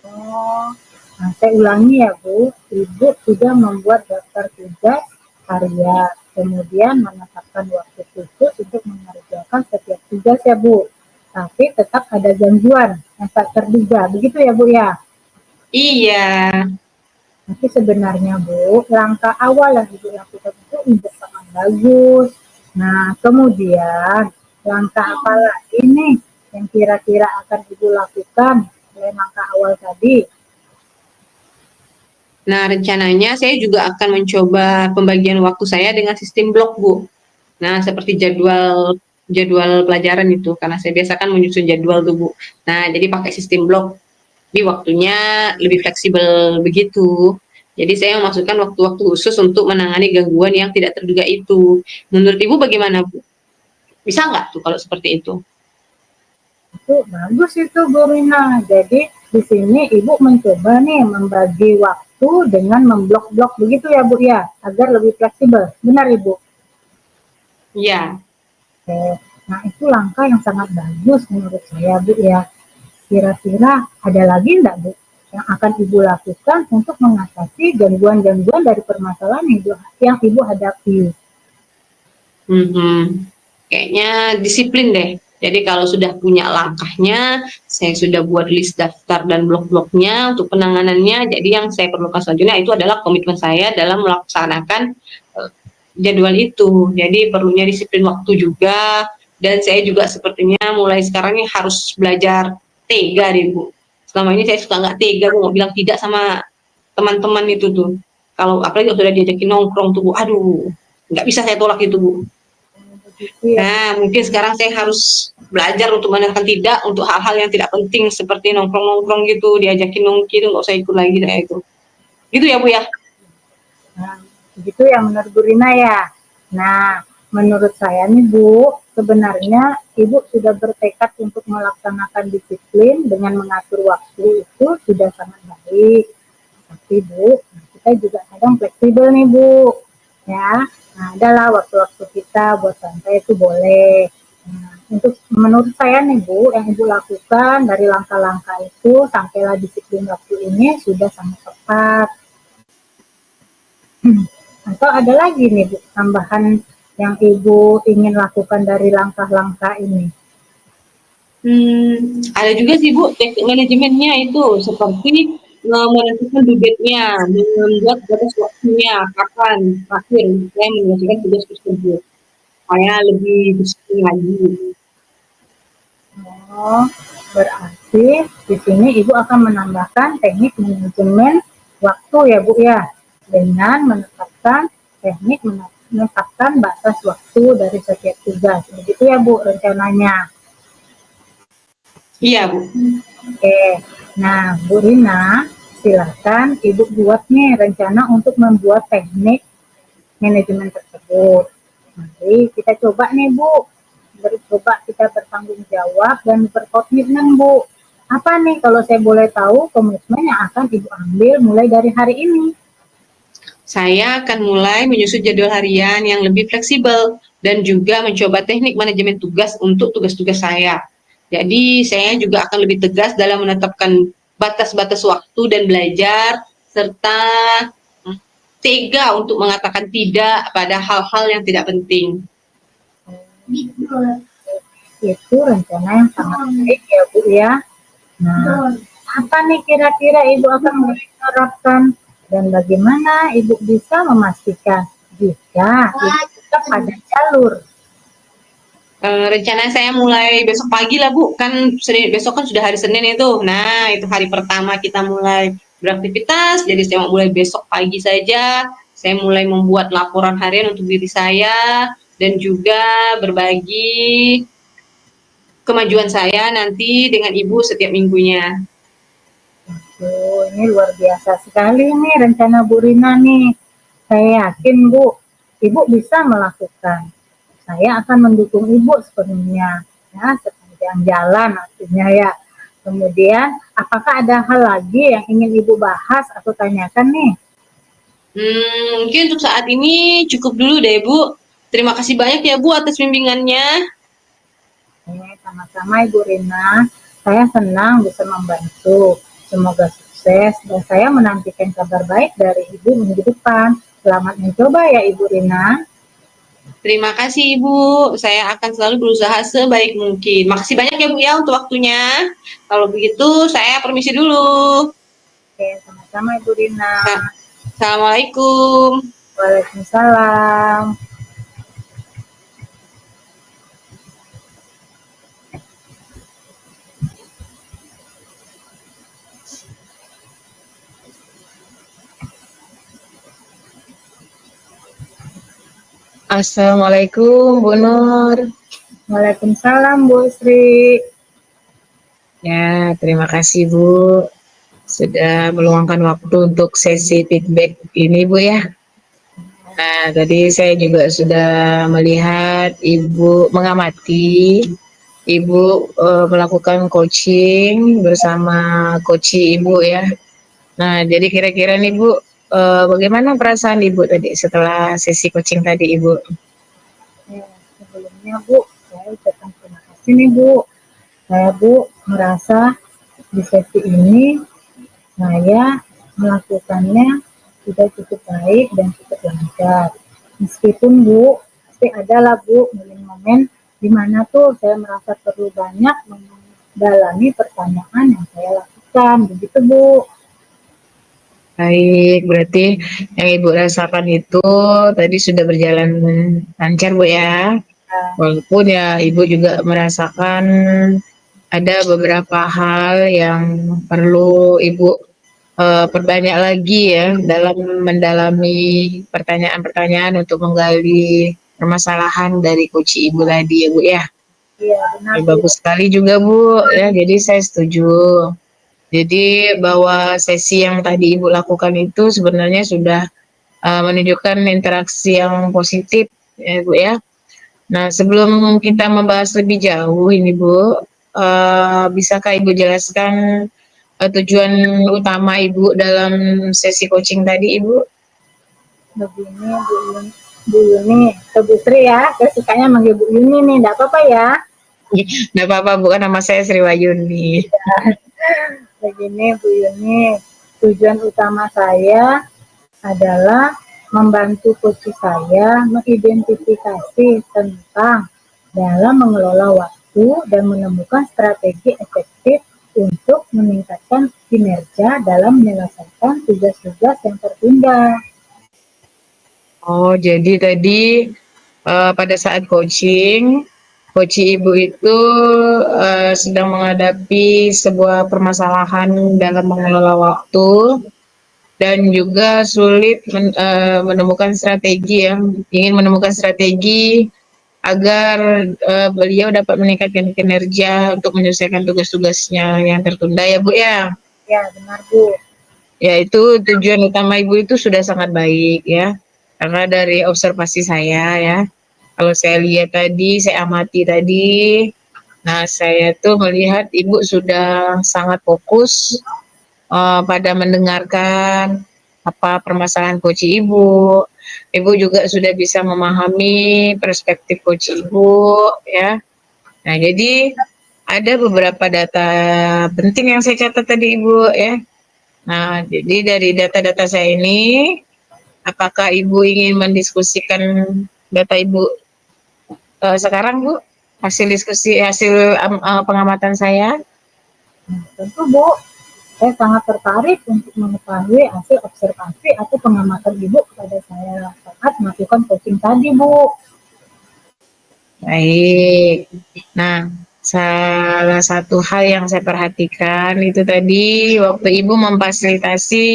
Speaker 3: Oh, nah, saya ulangi ya Bu, Ibu sudah membuat daftar tugas harian, kemudian menetapkan waktu khusus untuk mengerjakan setiap tugas ya Bu. Tapi tetap ada gangguan yang tak terduga, begitu ya Bu ya?
Speaker 1: Iya.
Speaker 3: Tapi sebenarnya Bu, langkah awal yang Ibu lakukan itu udah sangat bagus. Nah, kemudian langkah apa lagi nih yang kira-kira akan Ibu lakukan selain langkah awal tadi?
Speaker 1: Nah, rencananya saya juga akan mencoba pembagian waktu saya dengan sistem blok, Bu. Nah, seperti jadwal jadwal pelajaran itu, karena saya biasa kan menyusun jadwal tuh, Bu. Nah, jadi pakai sistem blok, jadi waktunya lebih fleksibel begitu. Jadi saya memasukkan waktu-waktu khusus untuk menangani gangguan yang tidak terduga itu. Menurut Ibu bagaimana, Bu? Bisa nggak tuh kalau seperti itu?
Speaker 3: Itu bagus itu Bu Rina. Jadi di sini Ibu mencoba nih membagi waktu dengan memblok-blok begitu ya Bu ya, agar lebih fleksibel. Benar Ibu?
Speaker 1: Iya.
Speaker 3: Oke. Nah itu langkah yang sangat bagus menurut saya Bu ya. Kira-kira ada lagi enggak Bu yang akan Ibu lakukan untuk mengatasi gangguan-gangguan dari permasalahan yang Ibu hadapi?
Speaker 1: Kayaknya disiplin deh. Jadi kalau sudah punya langkahnya, saya sudah buat list daftar dan blok-bloknya untuk penanganannya. Jadi yang saya perlukan selanjutnya itu adalah komitmen saya dalam melaksanakan eh, jadwal itu. Jadi perlunya disiplin waktu juga. Dan saya juga sepertinya mulai sekarang ini harus belajar tega deh, Bu. Selama ini saya suka nggak tega, Bu, mau bilang tidak sama teman-teman itu tuh. Kalau apalagi kalau sudah diajakin nongkrong tuh, Bu, aduh, nggak bisa saya tolak itu, Bu.
Speaker 3: Begitu ya.
Speaker 1: Nah, mungkin sekarang saya harus belajar untuk menekan tidak untuk hal-hal yang tidak penting seperti nongkrong-nongkrong gitu, diajakin nongki itu nggak usah ikut lagi saya itu. Gitu ya, Bu ya?
Speaker 3: Nah, begitu ya menurut Bu Rina ya. Nah, menurut saya nih Bu, sebenarnya Ibu sudah bertekad untuk melaksanakan disiplin dengan mengatur waktu itu sudah sangat baik. Tapi Bu, kita juga kadang fleksibel nih Bu. Ya, nah adalah waktu-waktu kita buat santai itu boleh. Nah, untuk menurut saya nih Bu, yang Ibu lakukan dari langkah-langkah itu sampailah disiplin waktu ini sudah sangat tepat. Atau ada lagi nih Bu, tambahan yang Ibu ingin lakukan dari langkah-langkah ini?
Speaker 1: Ada juga sih Bu teknik manajemennya itu seperti menentukan budgetnya, membuat batas waktunya, kapan terakhir saya menyelesaikan tugas tersebut. Supaya lebih disiplin lagi.
Speaker 3: Oh, berarti di sini Ibu akan menambahkan teknik manajemen waktu ya Bu ya, dengan menetapkan batas waktu dari setiap tugas. Begitu ya Bu rencananya.
Speaker 1: Iya, Bu.
Speaker 3: Oke, nah Bu Rina, silakan Ibu buat nih rencana untuk membuat teknik manajemen tersebut. Mari kita coba nih Bu, coba kita bertanggung jawab dan berkomitmen Bu. Apa nih kalau saya boleh tahu komitmen yang akan Ibu ambil mulai dari hari ini?
Speaker 1: Saya akan mulai menyusun jadwal harian yang lebih fleksibel dan juga mencoba teknik manajemen tugas untuk tugas-tugas saya. Jadi saya juga akan lebih tegas dalam menetapkan batas-batas waktu dan belajar serta tega untuk mengatakan tidak pada hal-hal yang tidak penting.
Speaker 3: Itu rencana yang sangat baik ya Bu ya. Nah, apa nih kira-kira Ibu akan menerapkan dan bagaimana Ibu bisa memastikan jika Ibu tetap pada jalur?
Speaker 1: Rencana saya mulai besok pagi lah Bu, kan besok kan sudah hari Senin itu. Nah, itu hari pertama kita mulai beraktivitas, jadi saya mau mulai besok pagi saja. Saya mulai membuat laporan harian untuk diri saya dan juga berbagi kemajuan saya nanti dengan Ibu setiap minggunya.
Speaker 3: Ini luar biasa sekali nih rencana Bu Rina nih. Saya yakin Bu, Ibu bisa melakukan. Saya akan mendukung Ibu sepenuhnya. Ya, sepanjang jalan artinya ya. Kemudian, apakah ada hal lagi yang ingin Ibu bahas atau tanyakan nih?
Speaker 1: Mungkin untuk saat ini cukup dulu deh Bu. Terima kasih banyak ya Bu atas bimbingannya.
Speaker 3: Sama-sama Ibu Rina. Saya senang bisa membantu. Semoga sukses dan saya menantikan kabar baik dari Ibu minggu depan. Selamat mencoba ya Ibu Rina.
Speaker 1: Terima kasih Ibu, saya akan selalu berusaha sebaik mungkin. Makasih banyak ya Bu ya untuk waktunya. Kalau begitu saya permisi dulu.
Speaker 3: Oke, sama-sama Ibu Rina.
Speaker 1: Assalamualaikum.
Speaker 3: Waalaikumsalam.
Speaker 4: Assalamualaikum Bu Nur.
Speaker 3: Waalaikumsalam Bu Sri.
Speaker 4: Ya, terima kasih Bu sudah meluangkan waktu untuk sesi feedback ini Bu ya. Nah, tadi saya juga sudah melihat Ibu mengamati Ibu melakukan coaching bersama coach Ibu ya. Nah, jadi kira-kira nih Bu, bagaimana perasaan Ibu tadi setelah sesi coaching tadi Ibu?
Speaker 3: Ya, sebelumnya Bu, saya ucapkan terima kasih nih Bu. Saya Bu merasa di sesi ini saya melakukannya sudah cukup baik dan cukup lancar. Meskipun Bu, pasti ada lah Bu momen-momen di mana tuh saya merasa perlu banyak mendalami pertanyaan yang saya lakukan. Begitu Bu.
Speaker 4: Baik, berarti yang Ibu rasakan itu tadi sudah berjalan lancar Bu ya.
Speaker 3: Nah,
Speaker 4: Walaupun ya Ibu juga merasakan ada beberapa hal yang perlu Ibu perbanyak lagi ya dalam mendalami pertanyaan-pertanyaan untuk menggali permasalahan dari coach Ibu tadi ya Bu ya.
Speaker 3: iya benar
Speaker 4: Ya,
Speaker 3: Bu.
Speaker 4: bagus sekali juga Bu ya, jadi saya setuju. Jadi bahwa sesi yang tadi Ibu lakukan itu sebenarnya sudah menunjukkan interaksi yang positif ya Bu ya. Nah, sebelum kita membahas lebih jauh ini Bu, bisakah Ibu jelaskan tujuan utama Ibu dalam sesi coaching tadi Ibu?
Speaker 3: Begini Bu Yuni, ke Bu Sri ya. Saya sukanya manggil Bu Yuni nih, enggak apa-apa ya.
Speaker 4: Nggak apa-apa Bu, kan nama saya Sri Wayuni.
Speaker 3: Begini Bu Yuni, tujuan utama saya adalah membantu coach saya mengidentifikasi tentang dalam mengelola waktu dan menemukan strategi efektif untuk meningkatkan kinerja dalam menyelesaikan tugas-tugas yang tertunda.
Speaker 4: Oh, jadi tadi pada saat coaching, coach Ibu itu sedang menghadapi sebuah permasalahan dalam mengelola waktu dan juga sulit menemukan strategi ya, ingin menemukan strategi agar beliau dapat meningkatkan kinerja untuk menyelesaikan tugas-tugasnya yang tertunda ya Bu ya.
Speaker 3: Ya, benar Bu.
Speaker 4: Ya itu tujuan utama Ibu itu sudah sangat baik ya. Karena dari observasi saya ya, kalau saya lihat tadi, saya amati tadi, nah saya tuh melihat Ibu sudah sangat fokus pada mendengarkan apa permasalahan coach Ibu. Ibu juga sudah bisa memahami perspektif coach Ibu ya. Nah, jadi ada beberapa data penting yang saya catat tadi Ibu ya. Nah, jadi dari data-data saya ini, apakah Ibu ingin mendiskusikan data Ibu sekarang Bu? Hasil diskusi, hasil pengamatan saya?
Speaker 3: Nah, tentu Bu, saya sangat tertarik untuk mengetahui hasil observasi atau pengamatan Ibu kepada saya saat melakukan coaching tadi Bu.
Speaker 4: Baik. Nah, salah satu hal yang saya perhatikan itu tadi waktu Ibu memfasilitasi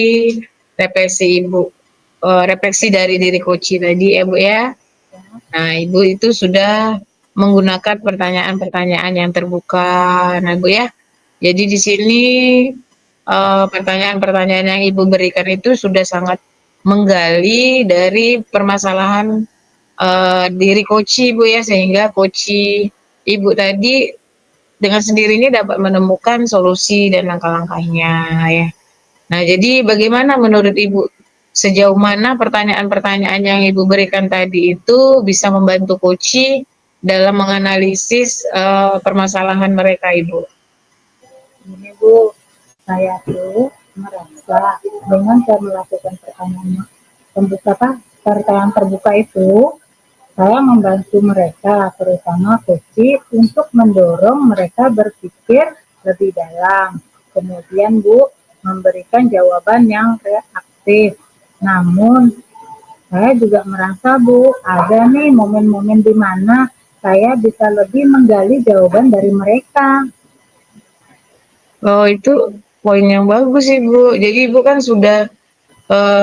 Speaker 4: refleksi dari diri coach tadi ya Bu ya. Nah, Ibu itu sudah menggunakan pertanyaan-pertanyaan yang terbuka. Nah, Bu ya. Jadi di sini pertanyaan-pertanyaan yang Ibu berikan itu sudah sangat menggali dari permasalahan diri coach Ibu ya, sehingga coach Ibu tadi dengan sendirinya dapat menemukan solusi dan langkah-langkahnya ya. Nah, jadi bagaimana menurut Ibu sejauh mana pertanyaan-pertanyaan yang Ibu berikan tadi itu bisa membantu coach dalam menganalisis permasalahan mereka Ibu?
Speaker 3: Ini Bu, saya tuh merasa dengan saya melakukan pertanyaan terbuka itu, saya membantu mereka, terutama coach, untuk mendorong mereka berpikir lebih dalam. Kemudian Bu, memberikan jawaban yang reaktif. Namun, saya juga merasa Bu, ada nih momen-momen di mana saya bisa lebih menggali jawaban dari mereka.
Speaker 4: Oh, itu poin yang bagus Ibu. Jadi Ibu kan sudah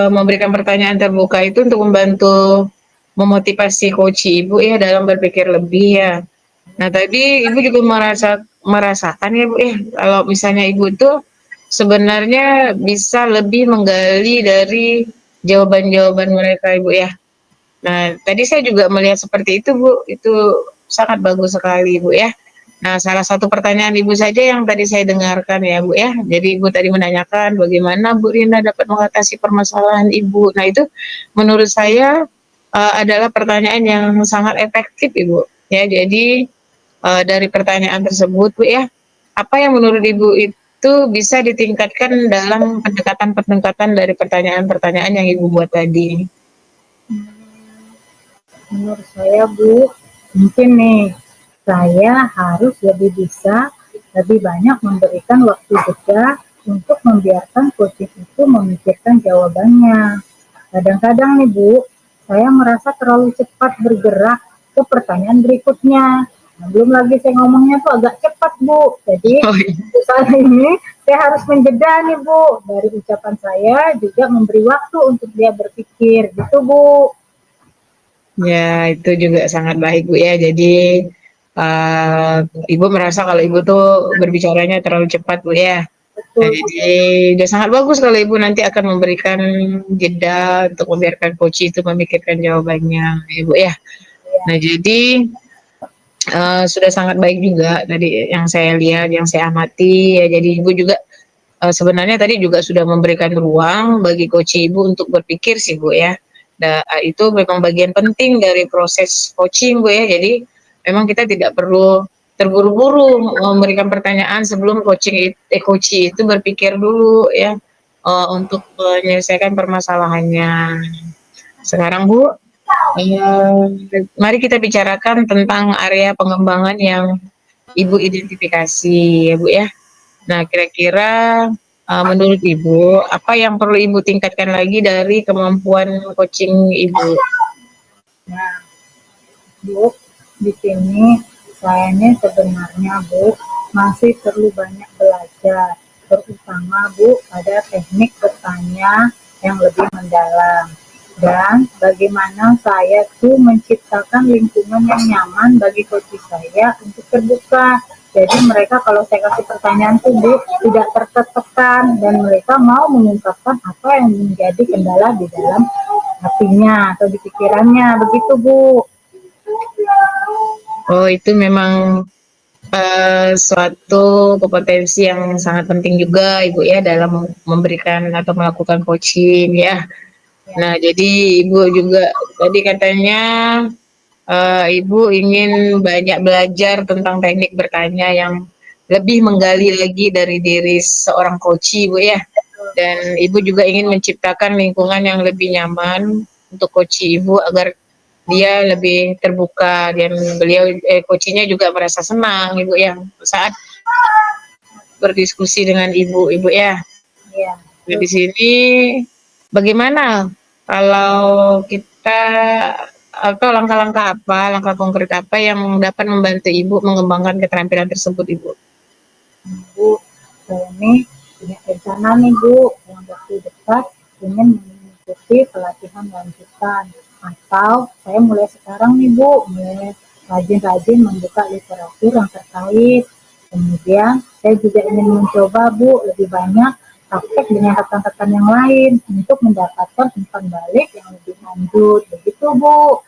Speaker 4: memberikan pertanyaan terbuka itu untuk membantu memotivasi coach Ibu ya dalam berpikir lebih ya. Nah, tadi Ibu juga merasakan ya Bu ya, kalau misalnya Ibu tuh sebenarnya bisa lebih menggali dari jawaban-jawaban mereka Ibu ya. Nah, tadi saya juga melihat seperti itu Bu, itu sangat bagus sekali Bu ya. Nah, salah satu pertanyaan Ibu saja yang tadi saya dengarkan ya Bu ya. Jadi Ibu tadi menanyakan bagaimana Bu Rina dapat mengatasi permasalahan Ibu. Nah, itu menurut saya adalah pertanyaan yang sangat efektif Ibu. Ya, jadi dari pertanyaan tersebut Bu ya, apa yang menurut Ibu itu bisa ditingkatkan dalam pendekatan-pendekatan dari pertanyaan-pertanyaan yang Ibu buat tadi?
Speaker 3: Menurut saya Bu, mungkin nih saya harus lebih banyak memberikan waktu jeda untuk membiarkan coaching itu memikirkan jawabannya. Kadang-kadang nih Bu, saya merasa terlalu cepat bergerak ke pertanyaan berikutnya. Nah, belum lagi saya ngomongnya tuh agak cepat Bu. Jadi
Speaker 4: Oh, iya.
Speaker 3: saat ini saya harus menjeda nih Bu. Dari ucapan saya juga memberi waktu untuk dia berpikir gitu Bu.
Speaker 4: Ya, itu juga sangat baik Bu ya. Jadi uh, Ibu merasa kalau Ibu tuh berbicaranya terlalu cepat Bu ya. Nah,
Speaker 3: Betul Bu.
Speaker 4: jadi udah sangat bagus kalau Ibu nanti akan memberikan jeda untuk membiarkan coach itu memikirkan jawabannya, Ibu ya. Nah, jadi sudah sangat baik juga tadi yang saya lihat, yang saya amati ya. Jadi Ibu juga sebenarnya tadi juga sudah memberikan ruang bagi coach Ibu untuk berpikir sih Bu ya. Nah, itu memang bagian penting dari proses coaching Bu ya. Jadi memang kita tidak perlu terburu-buru memberikan pertanyaan sebelum coach itu berpikir dulu ya untuk menyelesaikan permasalahannya. Sekarang Bu, mari kita bicarakan tentang area pengembangan yang Ibu identifikasi ya Bu ya. Nah, kira-kira menurut Ibu, apa yang perlu Ibu tingkatkan lagi dari kemampuan coaching Ibu?
Speaker 3: Nah, Bu, di sini saya ini sebenarnya Bu masih perlu banyak belajar, terutama Bu pada teknik bertanya yang lebih mendalam dan bagaimana saya tuh menciptakan lingkungan yang nyaman bagi coach saya untuk terbuka. Jadi mereka kalau saya kasih pertanyaan tuh Bu tidak tertekan dan mereka mau mengungkapkan apa yang menjadi kendala di dalam hatinya atau di pikirannya begitu Bu.
Speaker 4: Oh, itu memang suatu kompetensi yang sangat penting juga Ibu ya dalam memberikan atau melakukan coaching ya. Nah, jadi Ibu juga tadi katanya Ibu ingin banyak belajar tentang teknik bertanya yang lebih menggali lagi dari diri seorang coach Ibu ya. Dan Ibu juga ingin menciptakan lingkungan yang lebih nyaman untuk coach Ibu agar dia lebih terbuka dan coachnya juga merasa senang Ibu ya saat berdiskusi dengan Ibu ya.
Speaker 3: Iya.
Speaker 4: Nah, di sini bagaimana kalau kita atau langkah konkret apa yang dapat membantu Ibu mengembangkan keterampilan tersebut, Ibu?
Speaker 3: Bu, saya ini punya rencana nih Bu, yang waktu dekat ingin mengikuti pelatihan lanjutan. Atau saya mulai sekarang nih Bu, mulai rajin-rajin membuka literatur yang terkait. Kemudian saya juga ingin mencoba Bu, lebih banyak praktek dengan rekan-rekan yang lain untuk mendapatkan umpan balik yang lebih lanjut. Begitu Bu.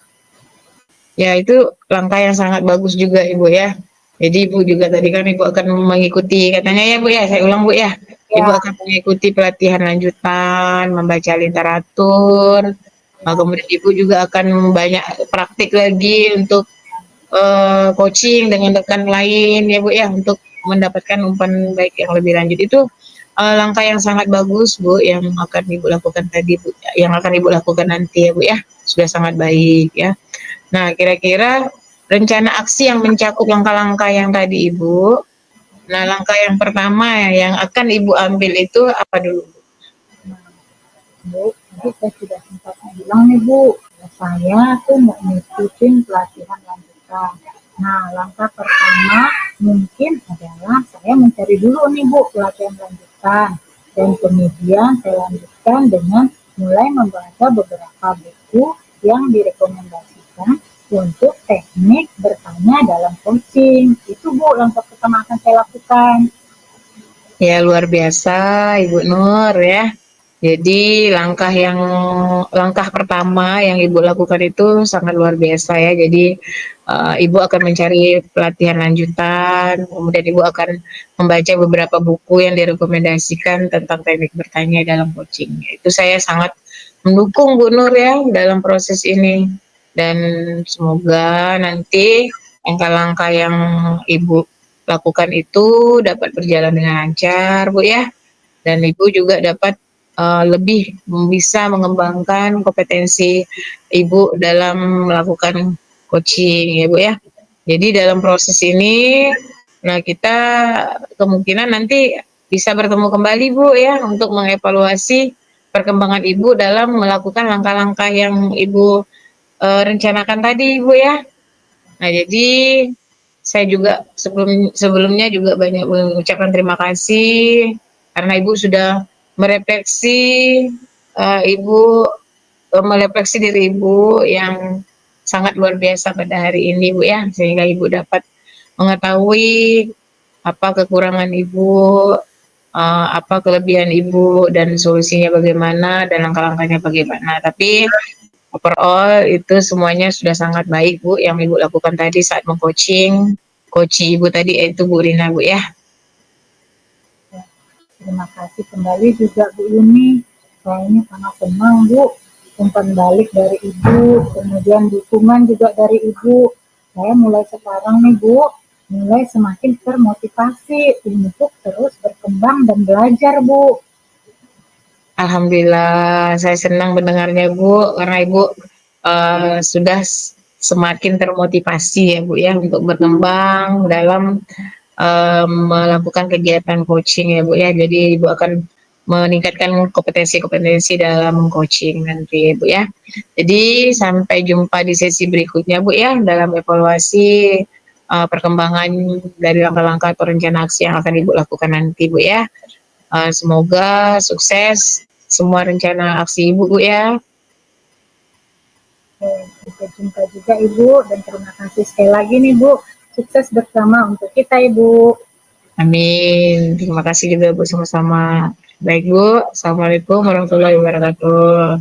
Speaker 4: Ya, itu langkah yang sangat bagus juga, Ibu ya. Jadi Ibu juga tadi kan Ibu akan mengikuti, katanya ya Bu ya, saya ulang Bu ya. Ibu
Speaker 3: Ya,
Speaker 4: akan mengikuti pelatihan lanjutan, membaca literatur, kemudian Ibu juga akan banyak praktik lagi untuk coaching dengan rekan lain ya Bu ya untuk mendapatkan umpan baik yang lebih lanjut itu langkah yang sangat bagus Bu yang akan Ibu lakukan tadi Bu, yang akan Ibu lakukan nanti ya Bu ya sudah sangat baik ya. Nah, kira-kira rencana aksi yang mencakup langkah-langkah yang tadi Ibu. Nah, langkah yang pertama yang akan Ibu ambil itu apa dulu?
Speaker 3: Bu, tadi saya sudah sempat bilang nih Bu, saya tuh mau ngikutin pelatihan lanjutan. Nah, langkah pertama mungkin adalah saya mencari dulu nih Bu pelatihan lanjutan. Dan kemudian saya lanjutkan dengan mulai membaca beberapa buku yang direkomendasikan untuk teknik bertanya dalam coaching. Itu Bu, langkah pertama akan saya lakukan.
Speaker 4: Ya, luar biasa Ibu Nur ya. Jadi langkah pertama yang Ibu lakukan itu sangat luar biasa ya. Jadi Ibu akan mencari pelatihan lanjutan, kemudian Ibu akan membaca beberapa buku yang direkomendasikan tentang teknik bertanya dalam coaching. Itu saya sangat mendukung Bu Nur ya dalam proses ini. Dan semoga nanti langkah-langkah yang Ibu lakukan itu dapat berjalan dengan lancar Bu ya. Dan Ibu juga dapat lebih bisa mengembangkan kompetensi Ibu dalam melakukan coaching ya Bu ya. Jadi dalam proses ini, nah kita kemungkinan nanti bisa bertemu kembali Bu ya untuk mengevaluasi perkembangan Ibu dalam melakukan langkah-langkah yang Ibu rencanakan tadi Bu ya. Nah jadi saya juga sebelumnya juga banyak mengucapkan terima kasih karena Ibu sudah merefleksi Ibu merefleksi diri Ibu yang sangat luar biasa pada hari ini Bu ya, sehingga Ibu dapat mengetahui apa kekurangan Ibu, apa kelebihan Ibu dan solusinya bagaimana dan langkah-langkahnya bagaimana. Tapi overall itu semuanya sudah sangat baik Bu yang Ibu lakukan tadi saat mengcoaching coach Ibu tadi yaitu Bu Rina Bu ya.
Speaker 3: Terima kasih kembali juga Bu Yuni. Saya ini sangat senang Bu, umpan balik dari Ibu, kemudian dukungan juga dari Ibu. Saya mulai sekarang nih Bu, mulai semakin termotivasi untuk terus berkembang dan belajar Bu.
Speaker 4: Alhamdulillah, saya senang mendengarnya Bu, karena Ibu sudah semakin termotivasi ya Bu ya untuk berkembang dalam melakukan kegiatan coaching ya Bu ya. Jadi Ibu akan meningkatkan kompetensi-kompetensi dalam coaching nanti ya Bu ya. Jadi sampai jumpa di sesi berikutnya Bu ya dalam evaluasi perkembangan dari langkah-langkah atau rencana aksi yang akan Ibu lakukan nanti Bu ya. Semoga sukses semua rencana aksi Ibu Bu ya.
Speaker 3: Sampai jumpa juga Ibu dan terima kasih sekali lagi nih Bu. Sukses bersama untuk kita Ibu.
Speaker 4: Amin. Terima kasih juga Bu sama-sama. Baik Bu. Assalamualaikum warahmatullahi wabarakatuh.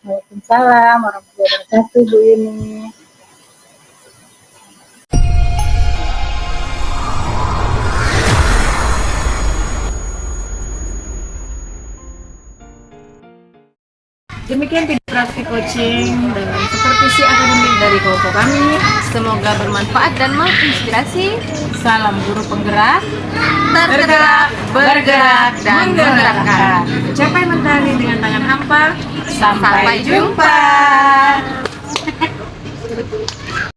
Speaker 3: Waalaikumsalam warahmatullahi wabarakatuh Bu Yuni.
Speaker 2: Demikian video praktik coaching dengan supervisi akademik dari kelompok kami. Semoga bermanfaat dan menginspirasi. Salam guru penggerak, tergerak, bergerak, dan menggerakkan. Capai mentari dengan tangan hampa. Sampai jumpa.